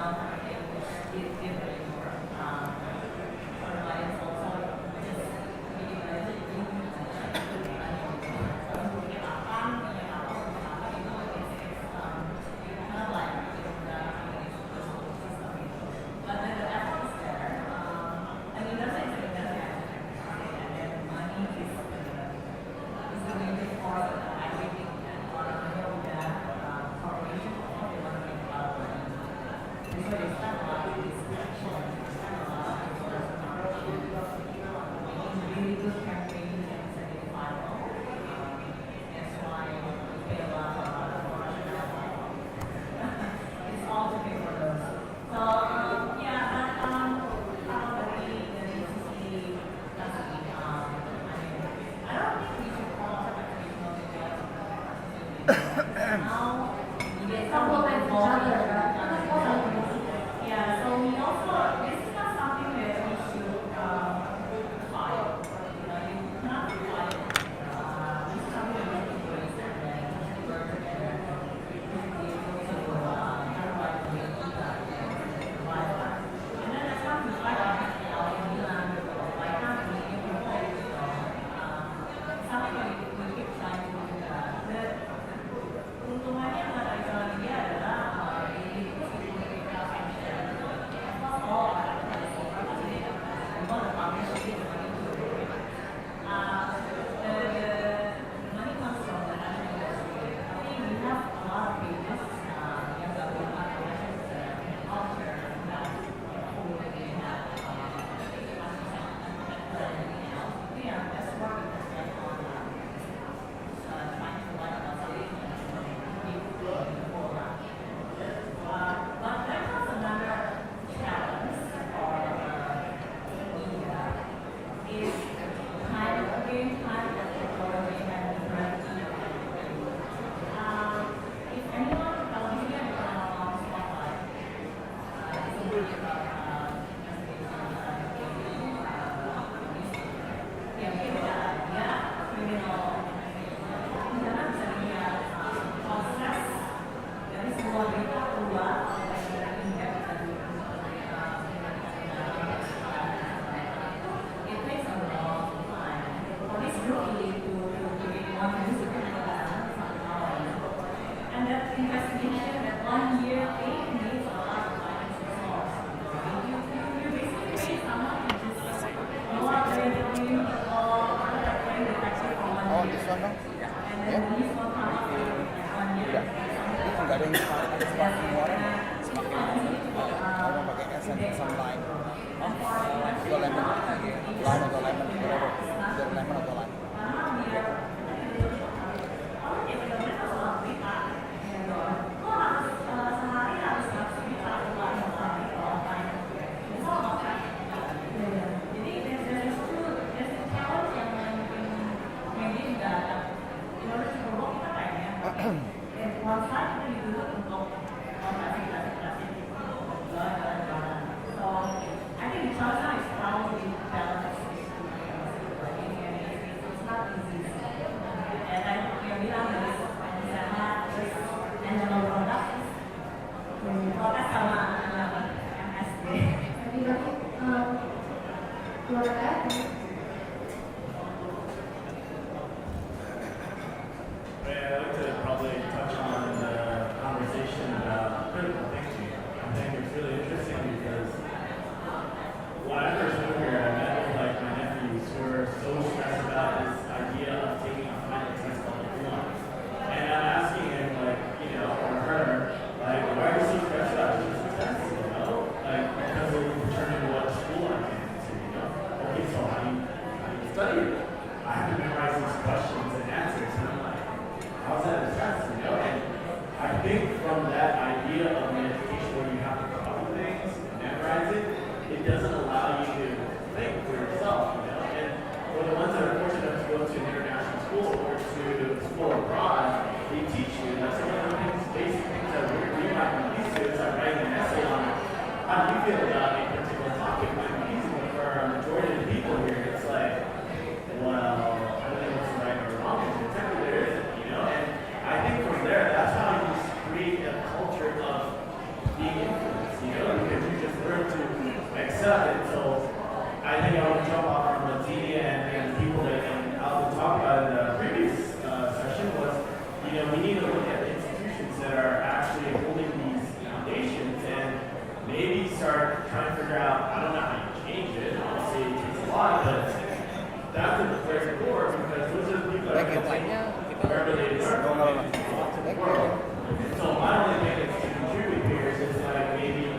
investigation that 1 year thing needs a lot of time to solve. You basically need someone who just go out there and tell you, oh, I'm not playing detective for 1 year. This one, no? And then the police will come up with 1 year. Nggak ada yang semakin orang semakin mau pakai essence sunlight. Atau lemon, lime atau lemon, whatever. Either lemon atau lime. I'd like to probably touch on the conversation about critical thinking. I think it's really interesting because when I first moved here, I met with like my nephews who were so stressed about this idea of taking a final test on the form. And I'm asking him, like, you know, or her, like, why are you so stressed about this test? You know, like because it will determine what school I'm in. You know, okay, so how do you study it? I have to memorize these questions and answers, and I'm like, how's that a test, you know? And I think from that idea of an education where you have to come up with things, memorize it, it doesn't allow you to think for yourself, you know? And for the ones that are fortunate to go to an international school or to school abroad, they teach you. That's one of the things, basic things that we might be used to is like writing an essay on how do you feel about a particular topic. It might be easy, but for a majority of the people here, it's like, well, I don't know what's right or wrong, and technically there isn't, you know? And I think from there, that's how you create a culture of being influenced, you know? Because you just learn to accept it. So I think I want to jump off from what Tia and the people that Alvin talked about in the previous session was, you know, we need to look at the institutions that are actually holding these foundations and maybe start trying to figure out, I don't know how you change it, obviously it takes a lot, but that's at the very core because those are the people that are going to wherever they learn from the world. So my only thing is to contribute here is just like maybe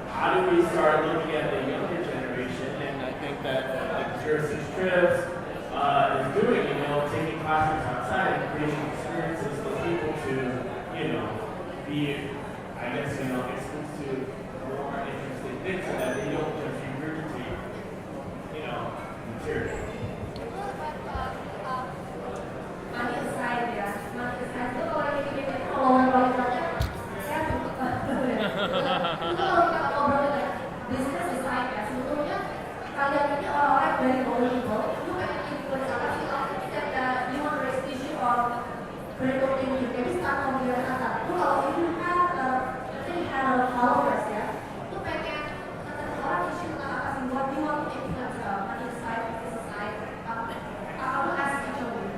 how do we start looking at the younger generation, and I think that like Jersey Trips is doing, you know, taking classrooms outside and creating experiences for people to, you know, be, I guess, you know, exposed to more interesting things so that they don't just regurgitate, you know, material. Money aside ya, money aside itu kalau lagi bikin follower paling banyak, ya itu kalau kita ngobrolin ya, business aside ya, sebetulnya kalian ini orang-orang dari Bollywood, itu pengen influence apa sih? Kalau kita ada human prestige or critical thinking, jadi start ngobrolin apa? Itu kalau ini kan, kita have followers ya, itu pengen orang isu tentang apa sih? What do you want to influence money aside, business aside? Aku ask each of you.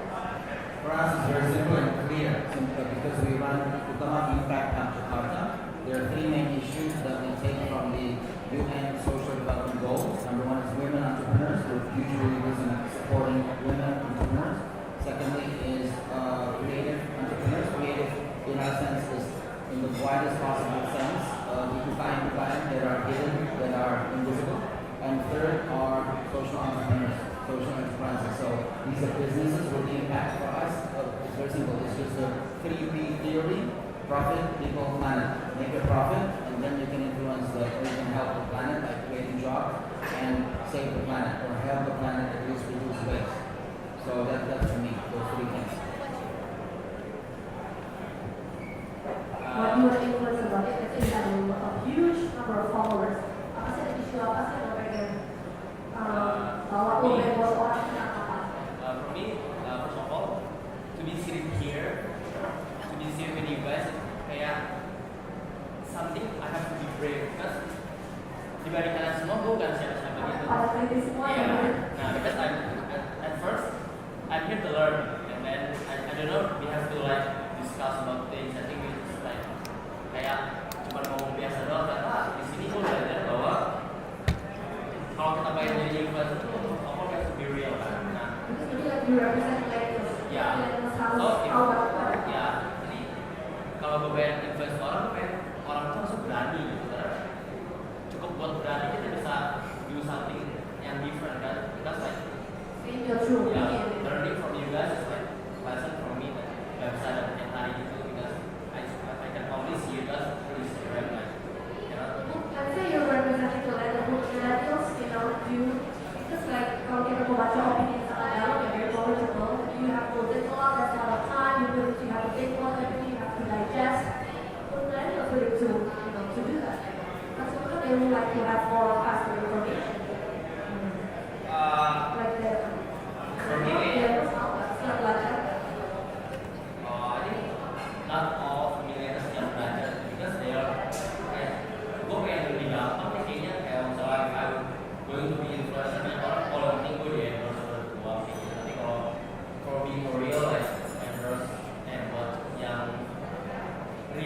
For us, it's very simple and clear. Simple because we run Utama Impact Hub Jakarta. There are three main issues that we take from the UN Social Development Goals. Number one is women entrepreneurs. We're future leaders in supporting women entrepreneurs. Secondly is creative entrepreneurs. Creative, in our sense, is in the widest possible sense. We define that are hidden, that are invisible. And third are social entrepreneurs, social enterprises. So these are businesses with impact for us. It's very simple. It's just a 3P theory: profit, people, planet. Make a profit, and then you can influence or you can help the planet by creating jobs and save the planet, or help the planet at least reduce waste. So that's for me, those three things. What you want to influence about it, I think that you have a huge number of followers. Apa sih ada isu apa sih yang pengen bawa ke buat orang tentang apa? For me, first of all, to be sitting here, to be sitting with you guys, kayak something I have to be brave because dibanding kalian semua, gue bukan siapa-siapa gitu. Pada kritis semua ya. Nah, because at first I'm here to learn, and then I don't know, we have to like discuss about things. I think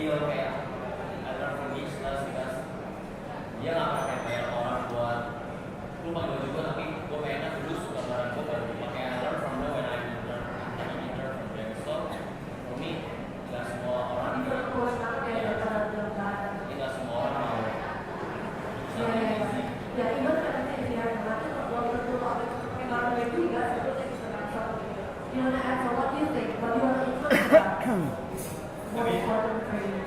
feel kayak I learn from each us because dia nggak pakai bayar orang buat lu pakai baju gue tapi gue pengennya dulu suka barang gue baru pakai I learn from them when I learn from them. So for me nggak semua orang nggak semua orang mau. Ya, even kadang-kadang if you have the market, belum tentu orang pakai barang itu juga sebetulnya bisa langsung. You wanna add, so what do you think? What do you want to influence about? More important for you?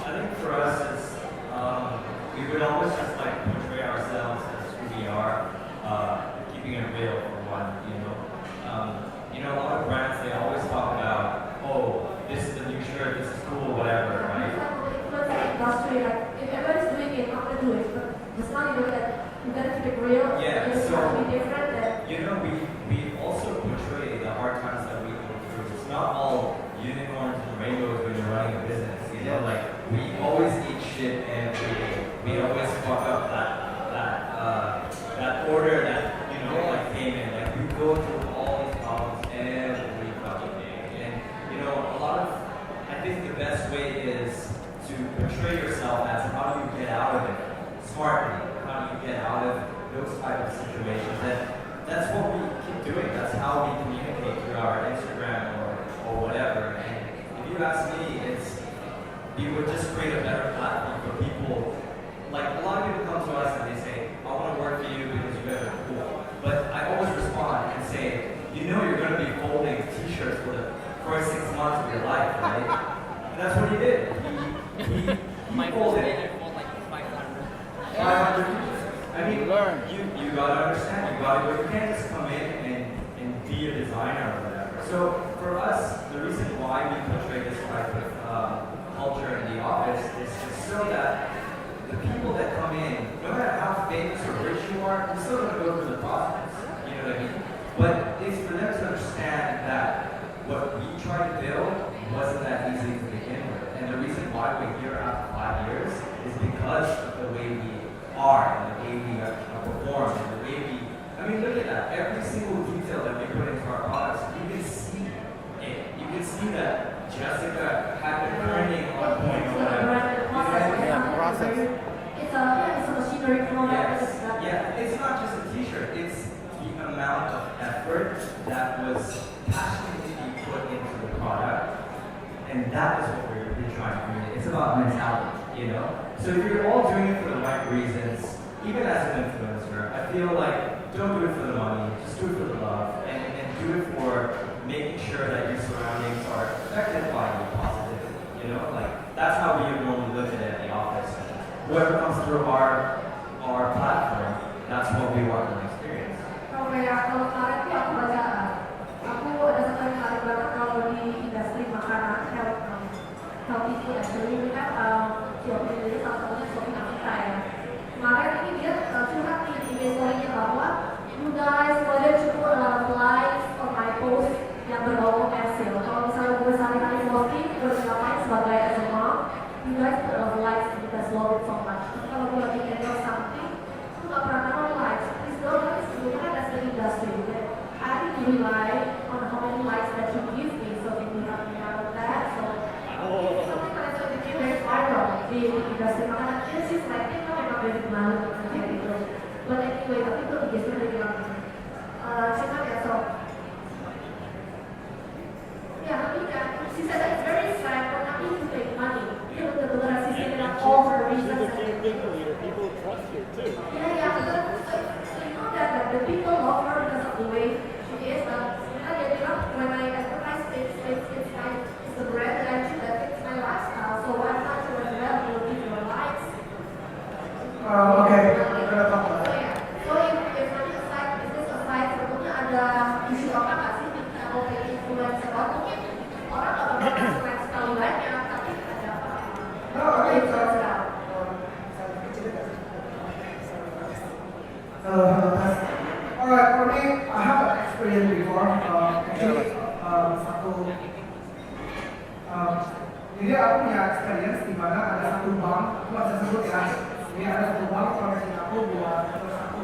I think for us, it's, we would always just like portray ourselves as who we are, keeping it real for one, you know. A lot of brands, they always talk about, oh, this is the new shirt, this is cool, whatever, right? Industry, like if everybody's doing it, I'm gonna do it. But it's not even that you gotta keep it real. Yeah, it's so to be different. we also portray the hard times that we go through. It's not all unicorns and rainbows when you're running a business. You know, like we always eat shit every day. We always fuck up that order that like came in. Like we go through all these problems every fucking day. And a lot of I think the best way is to portray yourself as how do you get out of it smartly, how do you get out of those type of situations, and that's what we keep doing. That's how we communicate through our Instagram or whatever. And if you ask me, we would just create a better platform for people. Like a lot of people come to us and they say, I want to work for you because you guys are cool. But I always respond and say, you're going to be folding t-shirts for the first 6 months of your life, right? And that's what he did. He folded it. Like 500. 500 pieces. I mean, you gotta understand. You can't just come in and be a designer or whatever. So for us, the reason why we portray this type of culture in the office is just so that the people that come in, no matter how famous or rich you are, you're still gonna go through the process. You know what I mean? But it's for them to understand that what we try to build wasn't that easy to begin with. And the reason why we're here after 5 years is because of the way we are, and the way we perform, and the way we, look at that. Every single detail that we put into our products, you can see it. You can see that Jessica had been learning on point or whatever. Process. It's a machinery product. Yeah, it's not just a t-shirt. It's the amount of effort that was passionately put into the product. And that is what we're really trying to do. It's about mentality, So if you're all doing it for the right reasons, even as an influencer, I feel like don't do it for the money, just do it for the love, and do it for making sure that your surroundings are affected by you positively, Like that's how we would normally look at it at the office. Whoever comes through our platform, that's what we want to experience. Kalau kemarin tuh aku baca, aku ada satu yang menarik banget kalau di industri makanan, healthy food actually, ini kan Shopee ini salah satunya Shopee Afrika ya. Kemarin ini dia curhat nih di story-nya bahwa you guys boleh cukup likes on my post yang berbau komersil. Kalau misalnya gue sehari-hari posting, gue ngapain sebagai as a mom, you guys put a lot of likes because love it so much. Tapi kalau gue lagi handle something, gue gak pernah naruh likes. Please don't like sebelumnya kan as the industry. I think you rely on how many likes that you give me, so if you help me out with that, so something that I became very viral di industri makanan. This is my thing, memang dari malu kayak gitu. But anyway, tapi itu biasanya dari bilang, cuman ya so. Yeah, I mean, she said that it's very sad, but not easy to make money. Dia betul-betul sisi dengan all her reasons. People trust you too. Yeah, so you know that the people love her because of the way she is. Sebenarnya dia bilang, when I advertise, it's the brand that I choose that fits my lifestyle. So I'm not sure as well if you'll give your likes. Okay, we're gonna talk about that. So if money aside, business aside, sebetulnya ada isu apa nggak sih kalau kayak influencer? Mungkin orang nggak bakal influence terlalu banyak, tapi ada apa? No, I mean, alright, for me, I have an experience before. Actually, jadi aku punya experience di mana ada satu bank, aku nggak bisa sebut ya. Jadi ada satu bank promosi aku buat terus aku.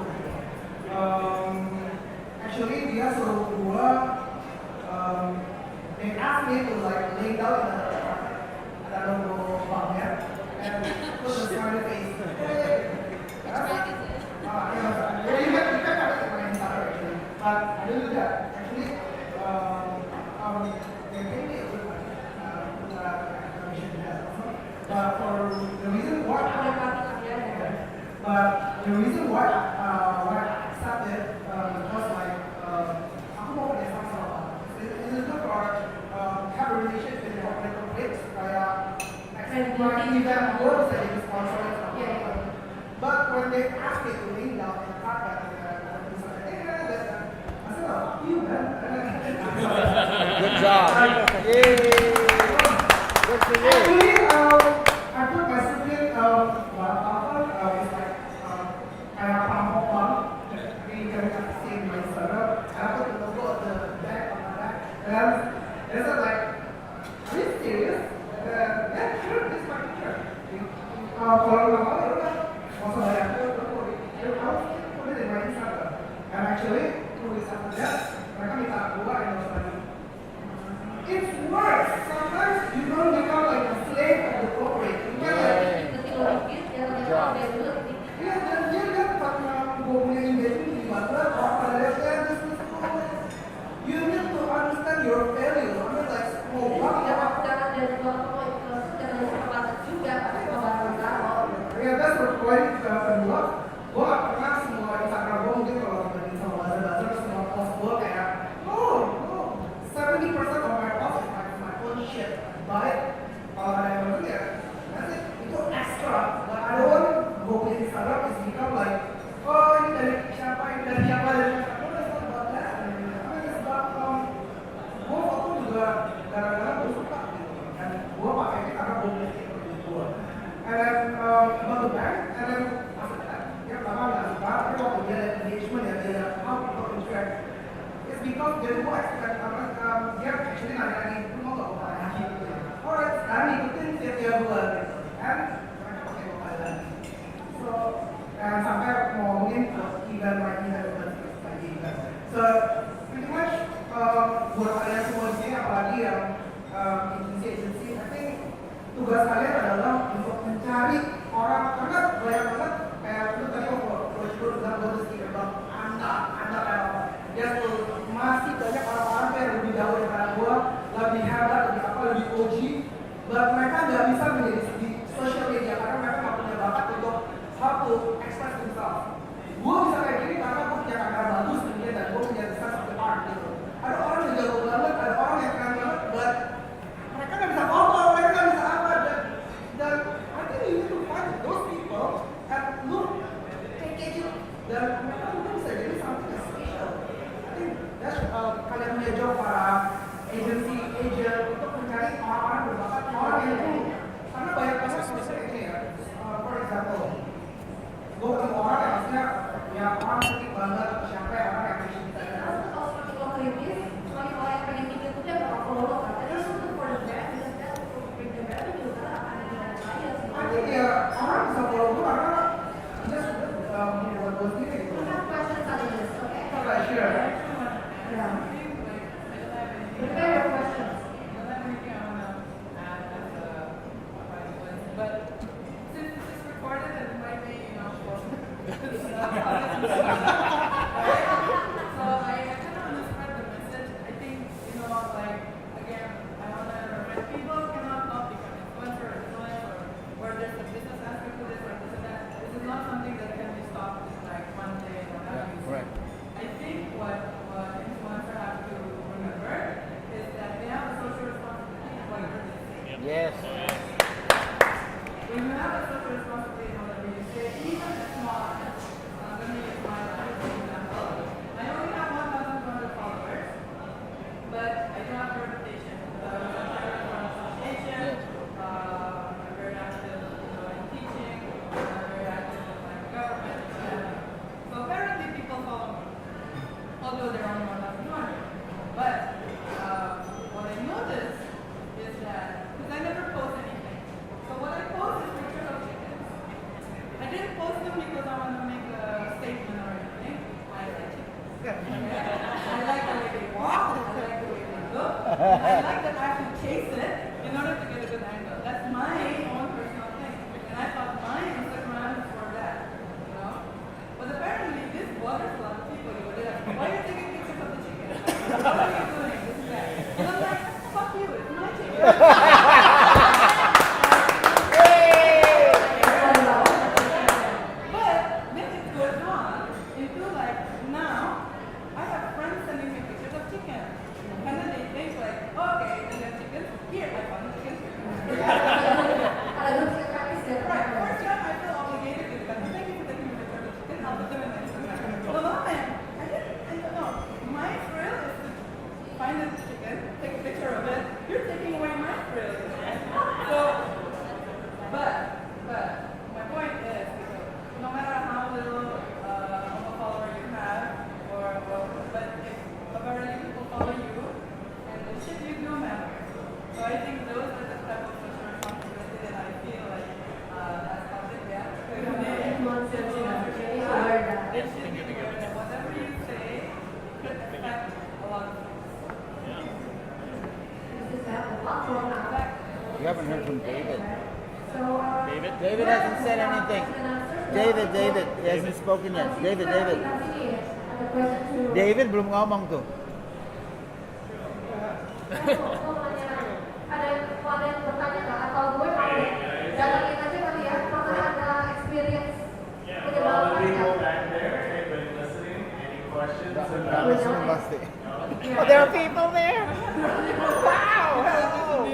Actually, dia suruh gua, they asked me to like lay down in the market. I don't know. Event gue bisa jadi sponsor sama but when they ask me to lean down in the carpet I said, oh, fuck you, man. Good job. Yay. Good for you. Actually, I put my sibling, it's like kayak pamphlet one. You can see in my startup. I put the logo on the back of my back. And they said like, are you serious? Yeah, sure, this is my picture. Kalau nggak mau, ya udah. Mau bayar aku, put it in my Instagram. And actually, 2 weeks after that, mereka minta gua endorse lagi. It's worse. Sometimes you don't become like a slave of the corporate. You get like, yeah, dan dia kan karena gue punya engagement di mana orang pada lihat this is cool. You need to understand your value. I mean like, mau banget ya. Yeah, that's the point kedua. Gue gak pernah semua Instagram gue mungkin kalau dibanding sama buzzer semua post gue kayak, no, 70% of my post is my own shit. But kalau ada yang baru ya, nanti itu extra. But I don't want gue punya Instagram is become like, oh ini dari siapa, ini dari siapa, dari siapa. No, it's not about that. I mean, it's about, gue foto juga gara-gara gue suka gitu. Dan gue pakai ini karena gue punya gue. And then about the bank, and then after that, dia pertama nggak suka, tapi waktu dia ada engagement ya, dia lihat how people interact. It's because dari gue expect karena dia actually nanya-nanya, lu mau gak gue pakai lagi? Alright, sekarang ikutin tiap bulan gitu. And mereka pakai gue pakai lagi. So, and sampai mau ngomongin event lagi kan. So, pretty much buat kalian semua di sini, apalagi yang agency, I think tugas kalian adalah untuk mencari orang, karena banyak banget kayak itu tadi coach Bro bilang gue harus kira bang anak kayak apa ya, masih banyak orang-orang yang lebih jauh daripada gue, lebih hebat, lebih apa, lebih OG, but mereka nggak bisa menjadi di social media karena mereka nggak punya bakat untuk how to express themselves. Gue bisa kayak gini karena gue punya kamera bagus dan gue punya sense of the art gitu. Ada orang yang jago banget, ada orang yang keren banget, but mereka nggak bisa foto, mereka nggak bisa apa, dan I think you need to find those people and look, take it, dan mereka mungkin bisa jadi something special. I think that's kalian punya job para agency, agent untuk mencari orang-orang berbakat, orang yang itu, karena banyak banget seperti ini ya. For example, gue ketemu orang yang maksudnya ya orang penting banget, siapa ya orang yang bisa kita kenal. Kalau seperti lo kritis, kalau orang yang pengen ikut itu dia bakal follow lo kan. Terus untuk for the brand, because that's for bring the brand itu karena akan ada bias. I think ya orang bisa follow gue karena dia sudah buat gue sendiri gitu. We have questions on this, okay? Alright, sure. Yeah. Prepare your questions. But since this is recorded and it might be, so I kind of want to spread the message. I think, like, again, I want to remind people cannot not become influencer or there's a business aspect to this or this and that. This is not something that can be stopped in like one day or have you. Right. I think what influencers have to remember is that they have a social responsibility in whatever they say. Yes. When you have a social responsibility in whatever you say, even a small act, let me use my life as an example. I only have 1,200 followers, but I do have a reputation. I was a chairman for an association, I'm very active in teaching, I'm very active in my government, so apparently people follow me, although they're only 1,200. But what I noticed is that, because I never post anything, so what I post is pictures of chickens. I didn't post them because I want to make a statement or anything. I like chickens. I like the way they walk, I like the way they look, and I like that I have to chase it in order to get a good angle. That's my own personal thing. And I thought my Instagram is for that, But apparently this bothers a lot of people. They're like, why are you taking pictures of the chicken? What are you doing? This is that. And I'm like, fuck you, it's my chicken. platform now. You haven't heard from David. So, David? David hasn't said anything. David, he hasn't spoken yet. David. David belum ngomong tuh. Ada yang bertanya nggak? Atau gue mau datangin aja kali ya? Pernah ada experience Listening pasti. Oh, there are people there. Wow, hello.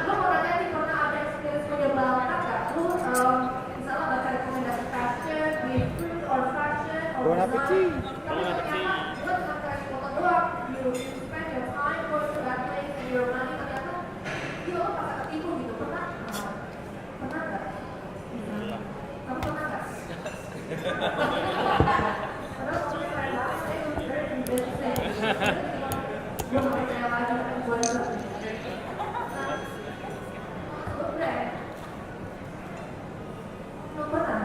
Lu mau nanya nih, pernah ada experience menyebalkan nggak? Lu misalnya baca rekomendasi fashion, di food or fashion or Bon appetit. tapi ternyata lu cuma kasih foto doang. You spend your time going to that place and your money ternyata lu pas ketipu gitu. Pernah nggak? Kamu pernah nggak? Padahal kalau saya bahas, saya very convincing. Gue nggak percaya lagi dengan gue juga. Udah. Belum pernah.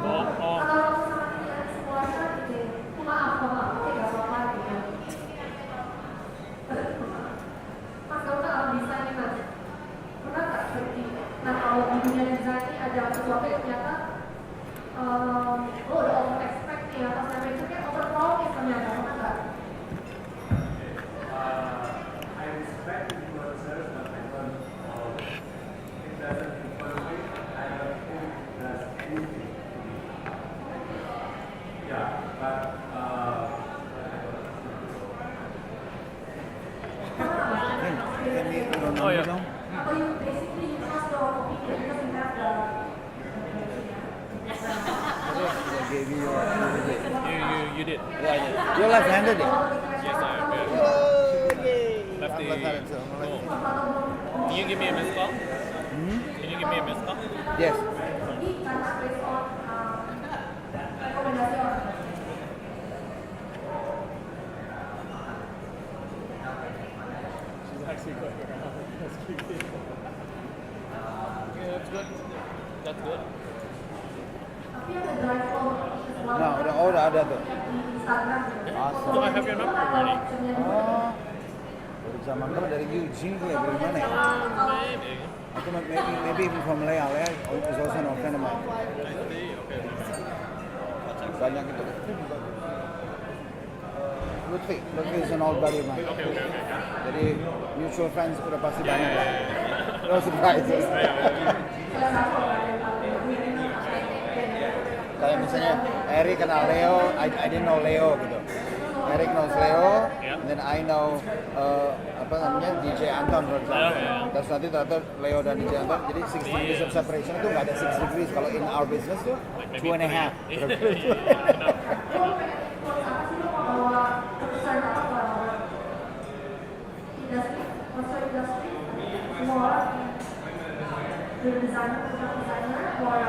Kalau waktu sama dia sepuasnya gitu, maaf, oke gak apa-apa gitu. Mas kamu kan alam desain nih mas, pernah gak seperti, nah kalau di dunia desain ini ada sesuatu yang ternyata lo udah over expect nih ya, pas sampai itu kayak over promise ternyata, pernah gak? I respect influencers, but I don't follow them. It doesn't influence me. I don't think it does anything to me. Yeah, but Can we your number dong? Atau you basically you trust your opinion because you have the Gave you your You did. Yeah, I did. You're left-handed. Yes, I am. Lefty. Can you give me a missed call? Can you give me a missed call? Yes. ini karena based on rekomendasi orang. She's actually going around. That's creepy. Yeah, that's good. That's good. Tapi ada drive flow sesuatu. Nah, udah ada tuh. Di Instagram. Awesome. So I have your number already. Oh. Dari zaman kamu dari Eugene kali dari mana ya? Maybe. Aku maybe even from Lea. Lea is also an old friend of mine. I see. Okay. Banyak itu. Lutfi is an old buddy of mine. Okay. Jadi mutual friends udah pasti banyak lah. No surprises. Kayak misalnya Eric kenal Leo, I didn't know Leo gitu. Eric knows Leo, and then I know apa namanya DJ Anton for example. Terus nanti ternyata Leo dan DJ Anton, jadi 6 degrees of separation itu nggak ada 6 degrees. Kalau in our business tuh 2.5. Designer or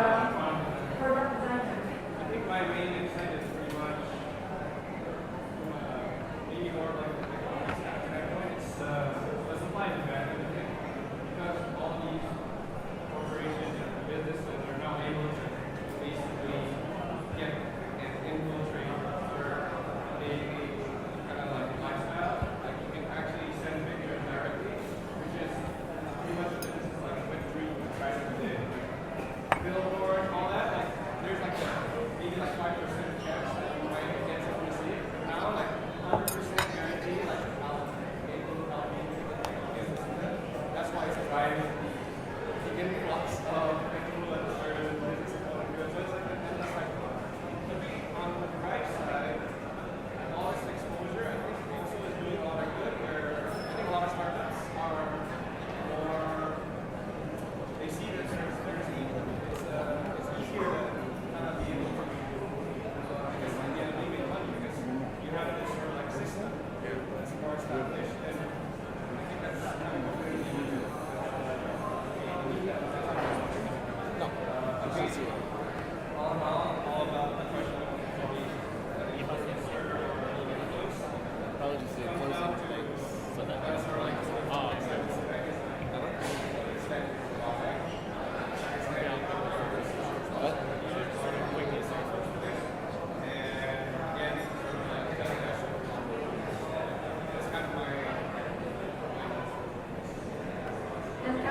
product designer? I think my main insight is pretty much maybe more like the economic standpoint. It's the supply and demand of the thing. Because all these corporations and businesses are now able to basically get and infiltrate your daily kind of like lifestyle. Like you can actually send pictures directly, which is pretty much this is like Web3 right today. Billboard, all that, like there's like maybe like 5% chance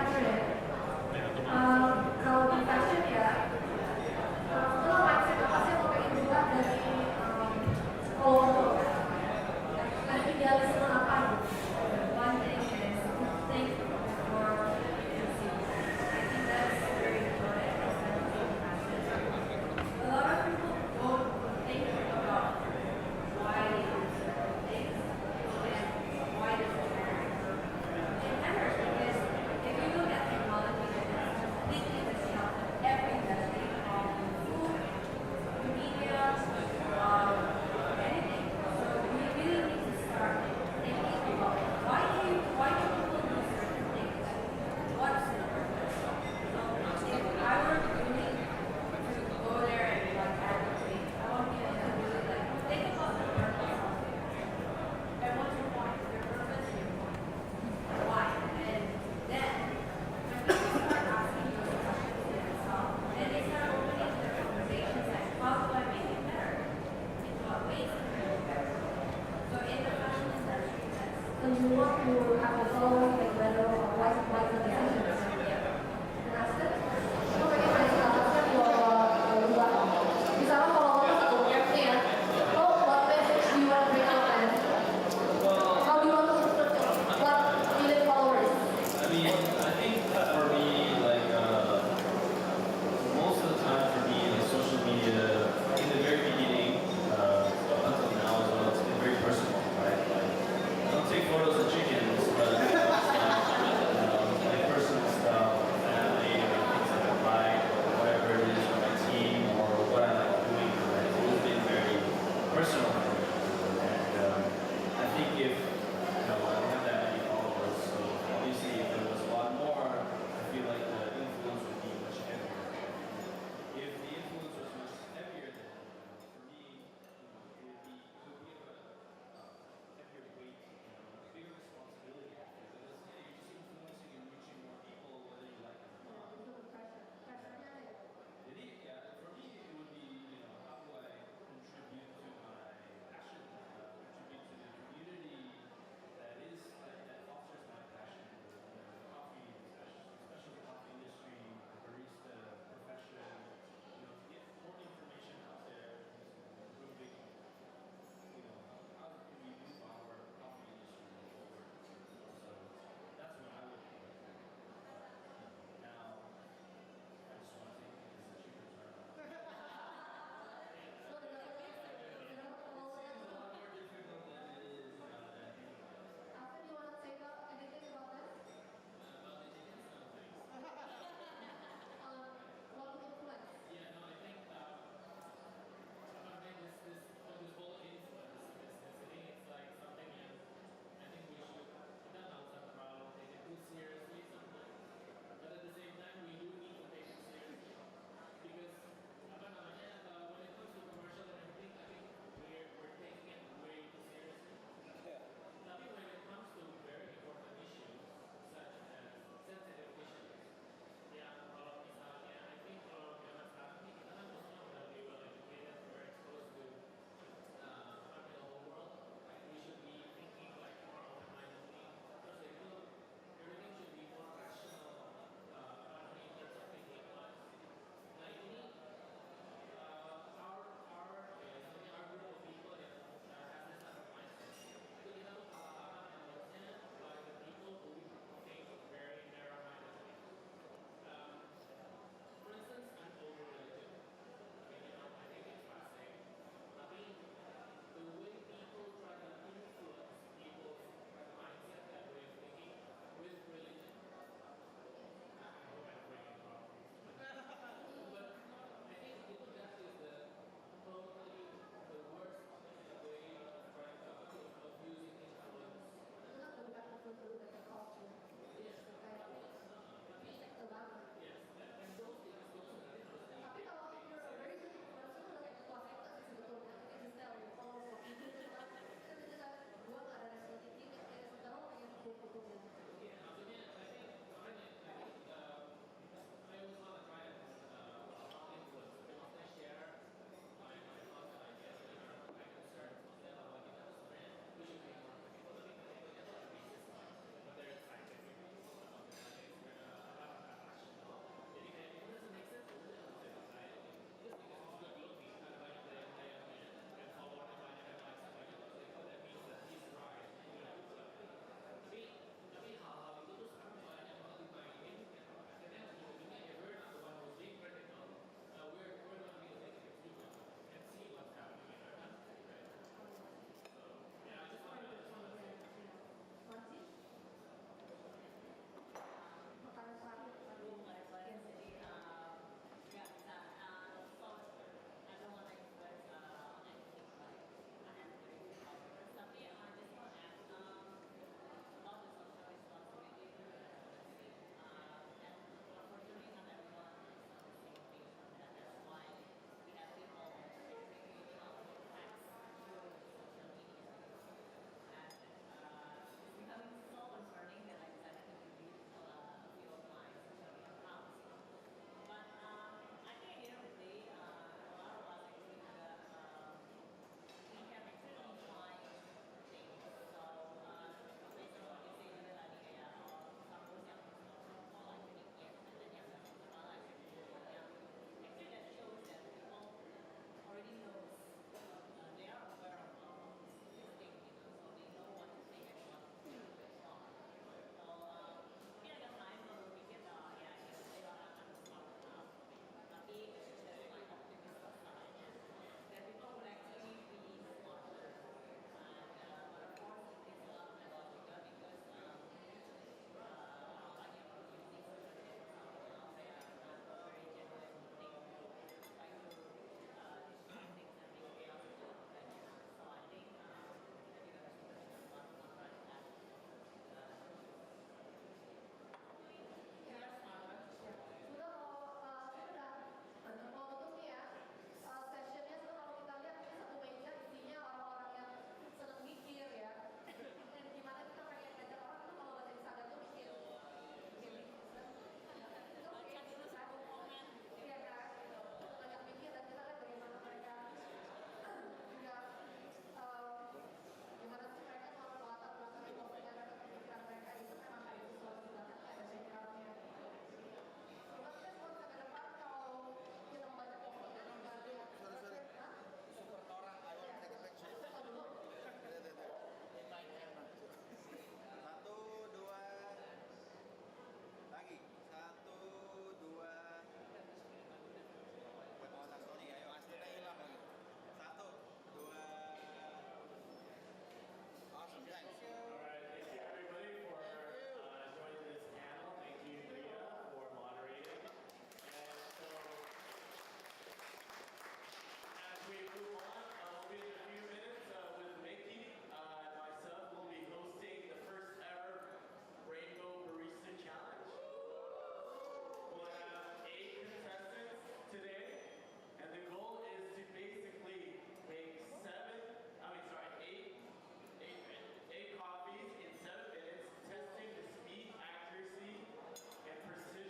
Catherine.